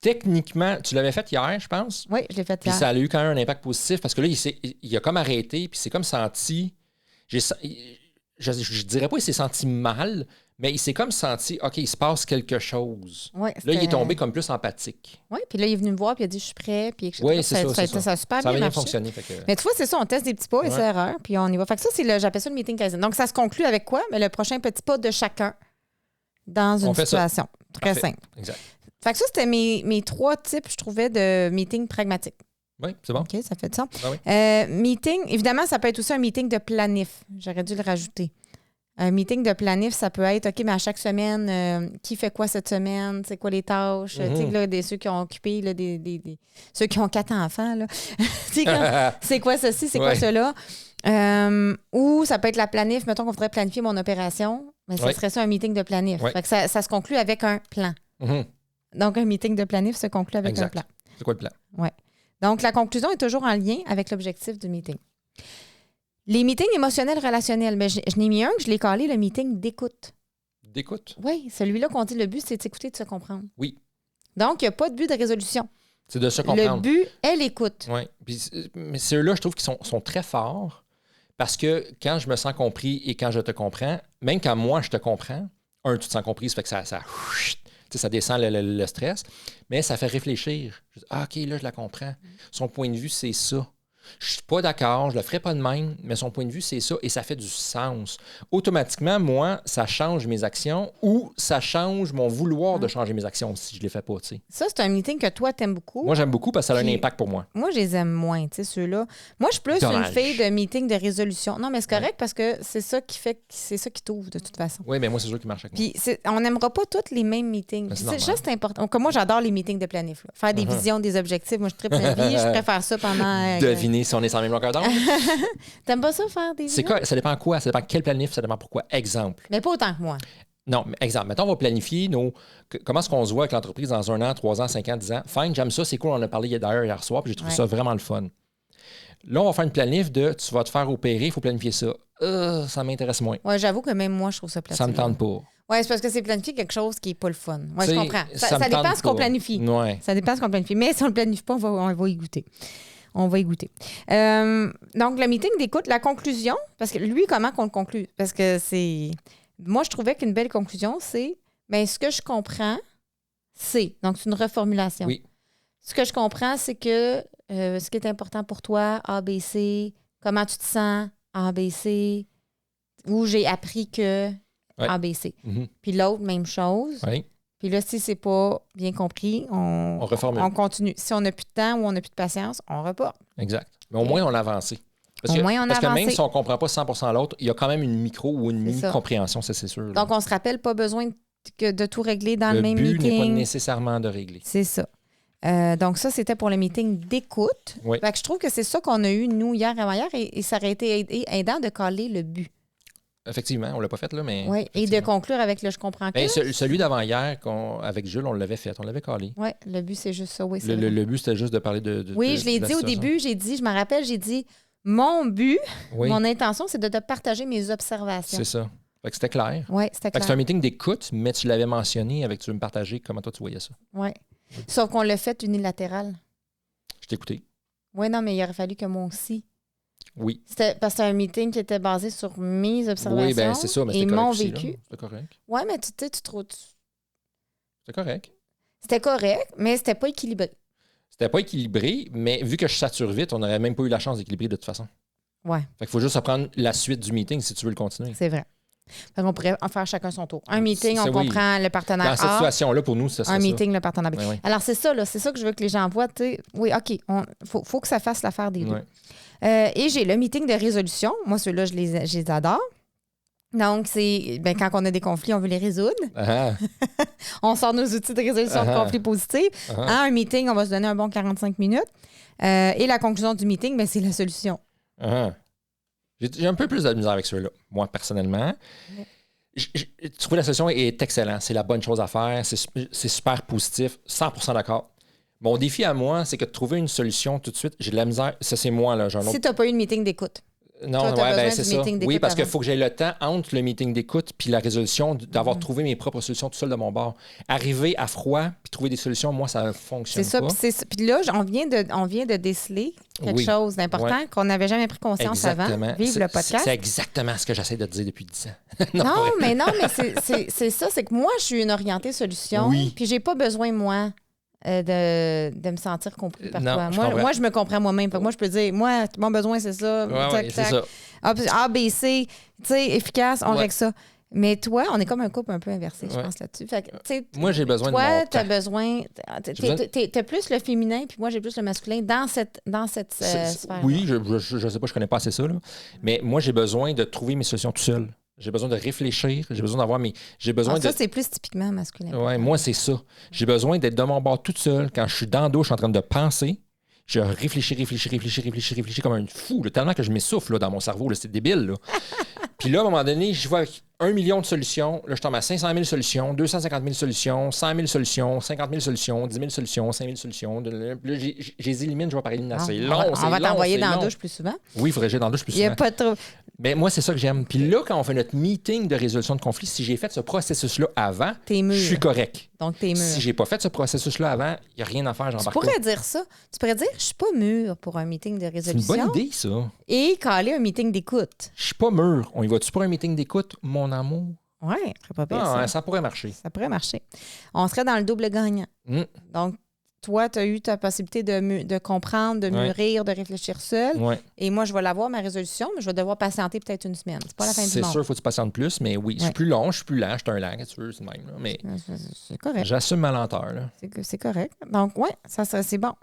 A: Techniquement, tu l'avais fait hier, je pense.
B: Oui, je l'ai fait
A: puis
B: hier.
A: Puis ça a eu quand même un impact positif parce que là, il a comme arrêté, puis c'est comme senti... Je dirais pas qu'il s'est senti mal, mais il s'est comme senti, OK, il se passe quelque chose.
B: Ouais,
A: là, il est tombé comme plus empathique.
B: Oui, puis là, il est venu me voir, puis il a dit, je suis prêt. Puis
A: oui, c'est ça.
B: Ça a super
A: bien
B: marché.
A: fonctionné.
B: Mais tu vois, c'est ça, on teste des petits pas, essais-erreurs, puis on y va. Fait que ça, j'appelle ça le meeting Kaizen. Donc, ça se conclut avec quoi? Mais le prochain petit pas de chacun dans une situation. Très simple.
A: Exact.
B: Fait que ça, c'était mes 3 types, je trouvais, de meeting pragmatique.
A: Oui, c'est bon.
B: OK, ça fait du sens.
A: Ah oui.
B: Meeting, évidemment, ça peut être aussi un meeting de planif. J'aurais dû le rajouter. Un meeting de planif, ça peut être, OK, mais à chaque semaine, qui fait quoi cette semaine? C'est quoi les tâches? Tu sais, là, ceux qui ont occupé, là, ceux qui ont 4 enfants, là. C'est quoi ceci? C'est quoi cela? Ou ça peut être la planif. Mettons qu'on voudrait planifier mon opération, mais ça serait ça un meeting de planif. Fait que ça se conclut avec un plan. Donc, un meeting de planif se conclut avec un plan.
A: C'est quoi le plan?
B: Oui. Donc, la conclusion est toujours en lien avec l'objectif du meeting. Les meetings émotionnels relationnels, mais je n'ai mis un que je l'ai collé, le meeting d'écoute.
A: D'écoute?
B: Oui, celui-là qu'on dit le but, c'est d'écouter, de se comprendre.
A: Oui.
B: Donc, il n'y a pas de but de résolution.
A: C'est de se comprendre.
B: Le but est l'écoute.
A: Oui. Mais ceux-là, je trouve qu'ils sont très forts parce que quand je me sens compris et quand je te comprends, même quand moi, je te comprends, tu te sens compris, ça fait que ça descend le stress, mais ça fait réfléchir. Je dis, OK, là, je la comprends. Son point de vue, c'est ça. Je suis pas d'accord, je le ferai pas de même, mais son point de vue, c'est ça et ça fait du sens. Automatiquement, moi, ça change mes actions ou ça change mon vouloir de changer mes actions si je les fais pas, tu sais.
B: Ça, c'est un meeting que toi, t'aimes beaucoup.
A: Moi, j'aime beaucoup parce que ça a un impact pour moi.
B: Moi, je les aime moins, tu sais, ceux-là. Moi, je suis plus une fille de meeting de résolution. Non, mais c'est correct parce que c'est ça qui t'ouvre de toute façon.
A: Oui, mais moi, c'est sûr qui marche avec moi.
B: Puis on n'aimera pas tous les mêmes meetings. C'est juste important. Comme moi, j'adore les meetings de planif. Là. Faire des visions, des objectifs. Moi, je tripe ma vie. Je préfère ça pendant...
A: Deviner si on est sur la même longueur d'onde.
B: T'aimes pas ça, faire des visions?
A: C'est quoi? Ça dépend quoi? Ça dépend quel planif, ça dépend pourquoi. Exemple.
B: Mais pas autant que moi.
A: Non, mais exemple. Mettons, on va planifier comment est-ce qu'on se voit avec l'entreprise dans 1 an, 3 ans, 5 ans, 10 ans. Fine, j'aime ça, c'est cool. On en a parlé d'ailleurs hier soir, puis j'ai trouvé ça vraiment le fun. Là, on va faire une planif de tu vas te faire opérer, il faut planifier ça. Ça m'intéresse moins.
B: Oui, j'avoue que même moi, je trouve ça planifié.
A: Ça me tente pas.
B: Oui, c'est parce que c'est planifier quelque chose qui n'est pas le fun. Oui, je comprends. Ça dépend ce qu'on planifie.
A: Ouais.
B: Ça dépend ce qu'on planifie. Mais si on ne le planifie pas, on va y goûter. On va y goûter. Donc, le meeting d'écoute, la conclusion, parce que lui, comment qu'on le conclut? Parce que c'est... Moi, je trouvais qu'une belle conclusion, c'est bien, ce que je comprends, c'est... Donc, c'est une reformulation.
A: Oui.
B: Ce que je comprends, c'est que ce qui est important pour toi, ABC, comment tu te sens, ABC, où j'ai appris que ABC. Puis l'autre, même chose.
A: Oui.
B: Puis là, si c'est pas bien compris, on continue. Si on n'a plus de temps ou on n'a plus de patience, on reporte.
A: Exact. Mais au moins, on a avancé. Parce que même si on ne comprend pas 100% l'autre, il y a quand même une micro ou une mini-compréhension, ça c'est sûr. Là.
B: Donc, on se rappelle, pas besoin de tout régler dans le même meeting.
A: Le but n'est pas nécessairement de régler.
B: C'est ça. Donc, ça, c'était pour le meeting d'écoute.
A: Oui.
B: Fait que je trouve que c'est ça qu'on a eu, nous, hier avant-hier, et ça aurait été aidant de caler le but.
A: Effectivement, on ne l'a pas fait, là, mais...
B: Oui, et de conclure avec le « je comprends que ».
A: Celui d'avant-hier, avec Jules, on l'avait fait, on l'avait calé.
B: Oui, le but, c'est juste ça, oui.
A: Le but, c'était juste de parler de
B: oui, je l'ai dit au début, je me rappelle, j'ai dit, mon but, mon intention, c'est de te partager mes observations.
A: C'est ça. Fait que c'était clair.
B: Oui, c'était clair.
A: C'est un meeting d'écoute, mais tu l'avais mentionné avec tu veux me partager comment toi tu voyais ça.
B: Oui. Sauf qu'on l'a fait unilatéral.
A: Je t'ai écouté.
B: Oui, non, mais il aurait fallu que moi aussi.
A: Oui.
B: Parce que c'était un meeting qui était basé sur mes observations.
A: Oui, bien, c'est ça, mais c'était
B: correct. Et mon
A: aussi,
B: vécu.
A: C'était correct.
B: Oui, mais tu trouves.
A: C'était correct.
B: C'était correct, mais c'était pas équilibré.
A: C'était pas équilibré, mais vu que je sature vite, on n'aurait même pas eu la chance d'équilibrer de toute façon.
B: Ouais.
A: Fait qu'il faut juste apprendre la suite du meeting si tu veux le continuer.
B: C'est vrai. Fait qu'on pourrait en faire chacun son tour. Un meeting, on comprend le partenaire A.
A: Dans cette situation-là, pour nous, c'est ça.
B: Un meeting, le partenaire B.
A: Oui.
B: Alors, c'est ça, là. C'est ça que je veux que les gens voient. Oui, OK. Faut que ça fasse l'affaire des deux. Et j'ai le meeting de résolution. Moi, ceux-là, je les adore. Donc, c'est quand on a des conflits, on veut les résoudre. On sort nos outils de résolution de conflits positifs. À un meeting, on va se donner un bon 45 minutes. Et la conclusion du meeting, c'est la solution.
A: J'ai un peu plus de misère avec ceux-là, moi, personnellement. Trouver la solution est excellent. C'est la bonne chose à faire. C'est super positif. 100% d'accord. Mon défi à moi, c'est que de trouver une solution tout de suite, j'ai de la misère. Ça, c'est moi, là.
B: Si tu n'as pas eu de meeting d'écoute.
A: Non, c'est ça. Oui, parce qu'il faut que j'aie le temps entre le meeting d'écoute puis la résolution d'avoir trouvé mes propres solutions tout seul de mon bord. Arriver à froid puis trouver des solutions, moi, ça ne fonctionne pas.
B: C'est ça. Puis là, on vient de déceler quelque chose d'important qu'on n'avait jamais pris conscience avant. Vive le podcast.
A: C'est exactement ce que j'essaie de te dire depuis 10 ans.
B: non, mais c'est ça. C'est que moi, je suis une orientée solution. Oui. Puis j'ai pas besoin, moi, de me sentir compris par toi. Moi, je me comprends moi-même. Moi, je peux dire, moi, mon besoin, c'est ça.
A: C'est ça.
B: A, B, C, tu sais, efficace, on règle ça. Mais toi, on est comme un couple un peu inversé, je pense, là-dessus. Fait que,
A: moi, j'ai besoin de mon
B: temps. Toi, tu as besoin... T'as plus le féminin, puis moi, j'ai plus le masculin dans cette sphère.
A: Oui, je sais pas, je connais pas assez ça. Là. Mais moi, j'ai besoin de trouver mes solutions tout seul. J'ai besoin de réfléchir. J'ai besoin d'avoir mes...
B: Ça, c'est plus typiquement masculin.
A: Oui, moi, c'est ça. J'ai besoin d'être de mon bord toute seule. Quand je suis dans l'eau, je suis en train de penser. Je réfléchis comme un fou, là, tellement que je m'essouffle là, dans mon cerveau. Là, c'est débile. Là. Puis là, à un moment donné, je vois avec 1 million de solutions. Là, je tombe à 500 000 solutions, 250 000 solutions, 100 000 solutions, 50 000 solutions, 10 000 solutions, 5 000 solutions. Là, je les élimine, je vais par éliminer. C'est long,
B: on va t'envoyer dans la douche plus souvent.
A: Oui, il faudrait que j'aille dans la douche plus souvent.
B: Il n'y a pas trop...
A: Mais moi, c'est ça que j'aime. Puis là, quand on fait notre meeting de résolution de conflit, si j'ai fait ce processus-là avant, je suis correct.
B: Donc, t'es mûr.
A: Si j'ai pas fait ce processus-là avant, il n'y a rien à faire, j'embarque.
B: Tu pourrais dire ça. Tu pourrais dire, je suis pas mûr pour un meeting de résolution.
A: C'est une bonne idée, ça.
B: Et caler un meeting d'écoute.
A: Je suis pas mûr. On y va-tu pour un meeting d'écoute, mon amour?
B: Oui, très pas pire.
A: Ça pourrait marcher.
B: Ça pourrait marcher. On serait dans le double gagnant. Donc, toi, tu as eu ta possibilité de comprendre, de mûrir, de réfléchir seul.
A: Ouais.
B: Et moi, je vais l'avoir, ma résolution, mais je vais devoir patienter peut-être une semaine. C'est pas la fin du monde.
A: C'est sûr, il faut que tu patientes plus, mais oui. Je suis plus long, je suis plus lent, je suis un lent, tu veux, c'est le même. Là, mais
B: c'est correct.
A: J'assume ma lenteur. Là.
B: C'est correct. Donc, oui, ça c'est bon.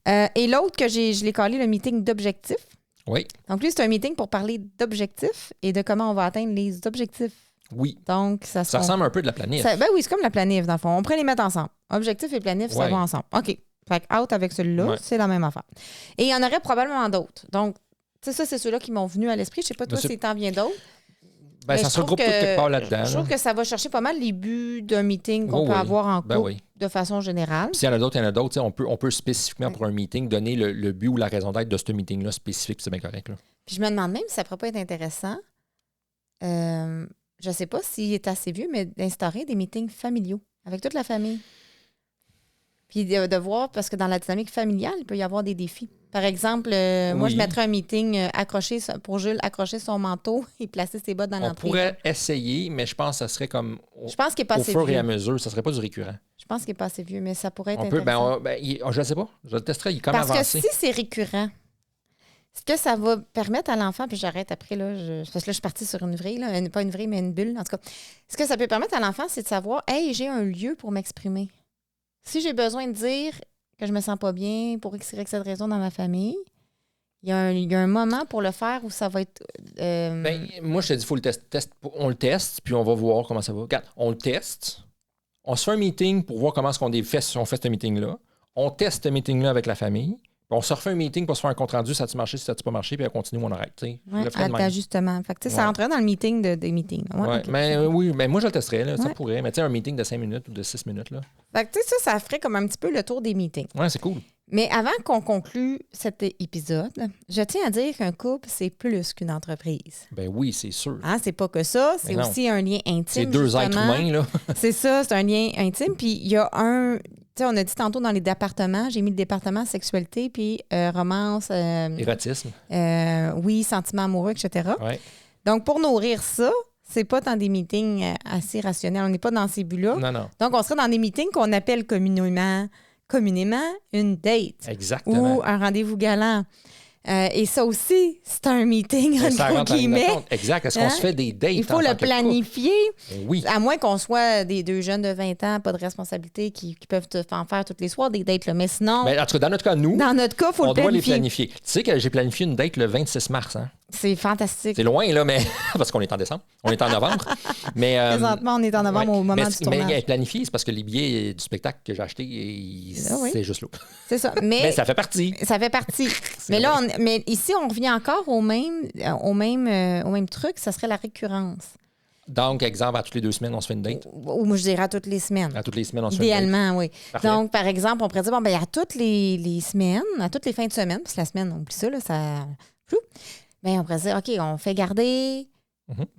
B: Et l'autre que je l'ai collé, le meeting d'objectifs.
A: Oui.
B: Donc, lui, c'est un meeting pour parler d'objectifs et de comment on va atteindre les objectifs.
A: Oui.
B: Donc, ça
A: ressemble un peu de la planif.
B: Oui, c'est comme la planif, dans le fond. On pourrait les mettre ensemble. Objectif et planif, ça va ensemble. OK. Fait que out avec celui-là, c'est la même affaire. Et il y en aurait probablement d'autres. Donc, tu sais, ça, c'est ceux-là qui m'ont venu à l'esprit. Je sais pas, toi, si t'en viens d'autres.
A: Ça se regroupe tout quelque part là-dedans.
B: Je trouve que ça va chercher pas mal les buts d'un meeting qu'on peut avoir en couple de façon générale.
A: S'il y en a d'autres, on peut spécifiquement pour un meeting donner le but ou la raison d'être de ce meeting-là spécifique, c'est bien correct. Là.
B: Puis je me demande même si ça pourrait pas être intéressant. Je sais pas s'il est assez vieux, mais d'instaurer des meetings familiaux avec toute la famille. Puis de voir, parce que dans la dynamique familiale, il peut y avoir des défis. Par exemple, moi, je mettrais un meeting pour Jules accrocher son manteau et placer ses bottes dans l'entrée.
A: On pourrait essayer, mais je pense que ça serait comme
B: je pense qu'il est pas
A: au
B: assez
A: fur
B: vieux.
A: Et à mesure. Ça serait pas du récurrent.
B: Je pense qu'il n'est pas assez vieux, mais ça pourrait être intéressant.
A: Je ne sais pas. Je le testerai. Il est comme
B: parce
A: avancé.
B: Que si c'est récurrent, est-ce que ça va permettre à l'enfant, puis j'arrête après, là, parce que là, je suis partie sur une vrille, là, pas une vrille, mais une bulle, en tout cas. Ce que ça peut permettre à l'enfant, c'est de savoir, hey, j'ai un lieu pour m'exprimer. Si j'ai besoin de dire que je me sens pas bien pour x, y, cette raison dans ma famille, il y a un moment pour le faire où ça va être...
A: moi, je te dis, il faut le tester. On le teste, puis on va voir comment ça va. Regarde, on le teste. On se fait un meeting pour voir comment on fait ce meeting-là. On teste ce meeting-là avec la famille. On se refait un meeting pour se faire un compte-rendu, ça a-tu marché, ça a-tu pas marché, puis on continue, on arrête.
B: D'ajustement. Fait que ça rentrait dans le meeting des meetings.
A: Oui, mais moi, je le testerais. Là, ça pourrait. Mais tu sais, un meeting de 5 minutes ou de 6 minutes. Là.
B: Fait que ça ferait comme un petit peu le tour des meetings.
A: Oui, c'est cool.
B: Mais avant qu'on conclue cet épisode, je tiens à dire qu'un couple, c'est plus qu'une entreprise.
A: Ben oui, c'est sûr.
B: C'est pas que ça, c'est aussi un lien intime.
A: C'est deux êtres humains, là.
B: C'est ça, c'est un lien intime. Puis il y a on a dit tantôt dans les départements, j'ai mis le département sexualité, puis romance.
A: Érotisme.
B: Oui, sentiments amoureux, etc.
A: Ouais.
B: Donc, pour nourrir ça, c'est pas dans des meetings assez rationnels. On n'est pas dans ces buts-là.
A: Non.
B: Donc, on serait dans des meetings qu'on appelle communément une date.
A: Exactement.
B: Ou un rendez-vous galant. Et ça aussi, c'est un meeting entre guillemets.
A: Exact. Est-ce qu'on se fait des dates?
B: Il faut le planifier.
A: Oui.
B: À moins qu'on soit des deux jeunes de 20 ans, pas de responsabilité, qui peuvent en faire toutes les soirs des dates. Là. Mais sinon...
A: Mais en tout cas, dans notre cas, il faut
B: le planifier.
A: On doit les planifier. Tu sais que j'ai planifié une date le 26 mars. Hein?
B: C'est fantastique.
A: C'est loin, là, mais parce qu'on est en décembre. On est en novembre. Mais,
B: présentement, on est en novembre au moment du tournage.
A: Mais planifié, c'est parce que les billets du spectacle que j'ai acheté, c'est juste là.
B: C'est ça. Mais
A: ça fait partie.
B: Ça fait partie. Mais là, mais ici, on revient encore au même truc, ça serait la récurrence.
A: Donc, exemple, à toutes les 2 semaines, on se fait une date?
B: Ou moi, je dirais à toutes les semaines.
A: À toutes les semaines, on se fait une date.
B: Idéalement, oui.
A: Parfait.
B: Donc, par exemple, on pourrait dire, à toutes les semaines, à toutes les fins de semaine, parce que la semaine, on oublie ça, là, ça... Bien, on pourrait dire, OK, on fait garder,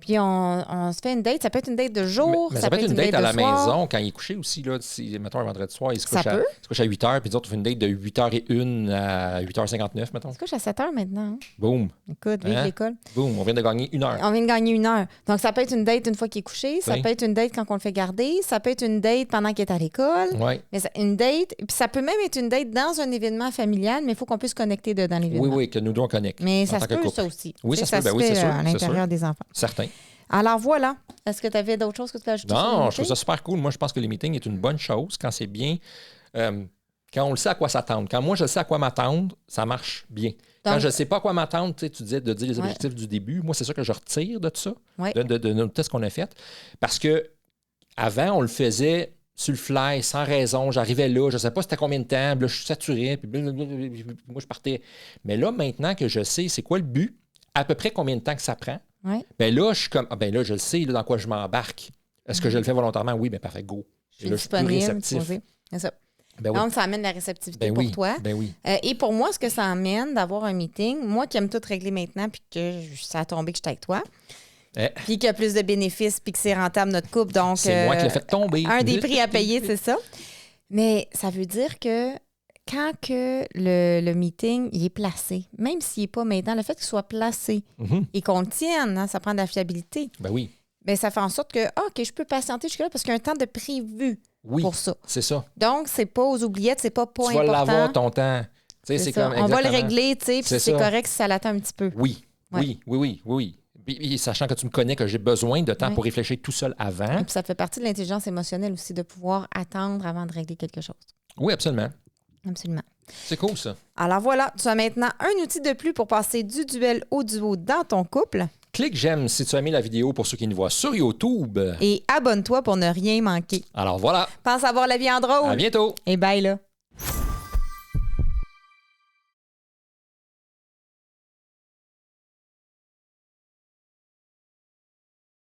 B: puis on se fait une date. Ça peut être une date de jour,
A: mais ça peut être une date à la
B: soir.
A: Maison quand il est couché aussi. Là, si, mettons, un vendredi soir, il se couche à 8 h, puis d'autres, on fait une date de 8h01 à 8h59, mettons.
B: Il se couche à 7 h maintenant.
A: Boum.
B: Écoute, vive l'école.
A: Boum, on vient de gagner 1 heure.
B: On vient de gagner 1 heure. Donc, ça peut être une date une fois qu'il est couché, ça peut être une date quand on le fait garder, ça peut être une date pendant qu'il est à l'école.
A: Oui.
B: Mais une date, puis ça peut même être une date dans un événement familial, mais il faut qu'on puisse connecter dans l'événement.
A: Oui, que nous deux, on connecte.
B: Mais ça se peut, ça aussi.
A: Oui, ça se peut. Oui, c'est sûr.
B: À l'intérieur des enfants.
A: Certain.
B: Alors voilà. Est-ce que tu avais d'autres choses que tu veux ajouter?
A: Non, je trouve ça super cool. Moi, je pense que les meetings est une bonne chose quand c'est bien. Quand on le sait à quoi s'attendre. Quand moi, je sais à quoi m'attendre, ça marche bien. Donc, quand je ne sais pas à quoi m'attendre, tu disais de dire les objectifs du début. Moi, c'est ça que je retire de ça, de notre test qu'on a fait. Parce que avant, on le faisait sur le fly, sans raison. J'arrivais là, je ne sais pas c'était combien de temps. Là, je suis saturé. Puis moi, je partais. Mais là, maintenant que je sais c'est quoi le but, à peu près combien de temps que ça prend, bien là, je suis comme, là, je le sais là, dans quoi je m'embarque. Est-ce que je le fais volontairement? Oui, bien parfait, go.
B: Je suis disponible. C'est ça. Donc, ça amène la réceptivité pour toi.
A: Ben oui.
B: Et pour moi, ce que ça amène d'avoir un meeting, moi qui aime tout régler maintenant, puis que ça a tombé que je suis avec toi, puis qu'il y a plus de bénéfices, puis que c'est rentable notre couple. Donc,
A: c'est moi qui l'ai fait tomber.
B: Un des prix à payer, c'est ça. Mais ça veut dire que quand que le meeting il est placé, même s'il n'est pas maintenant, le fait qu'il soit placé et qu'on le tienne, ça prend de la fiabilité.
A: Ben oui.
B: Bien, ça fait en sorte que, OK, je peux patienter jusque-là parce qu'il y a un temps de prévu pour ça.
A: C'est ça.
B: Donc, c'est pas aux oubliettes, c'est pas important.
A: Tu vas l'avoir ton temps. C'est comme,
B: on va le régler, tu sais, puis c'est correct si ça l'attend un petit peu.
A: Oui, oui. Puis, sachant que tu me connais, que j'ai besoin de temps pour réfléchir tout seul avant.
B: Et puis ça fait partie de l'intelligence émotionnelle aussi, de pouvoir attendre avant de régler quelque chose.
A: Oui, absolument.
B: Absolument.
A: C'est cool, ça.
B: Alors voilà, tu as maintenant un outil de plus pour passer du duel au duo dans ton couple.
A: Clique j'aime si tu as aimé la vidéo pour ceux qui nous voient sur YouTube.
B: Et abonne-toi pour ne rien manquer.
A: Alors voilà.
B: Pense avoir la vie en drôle.
A: À bientôt.
B: Et bye là.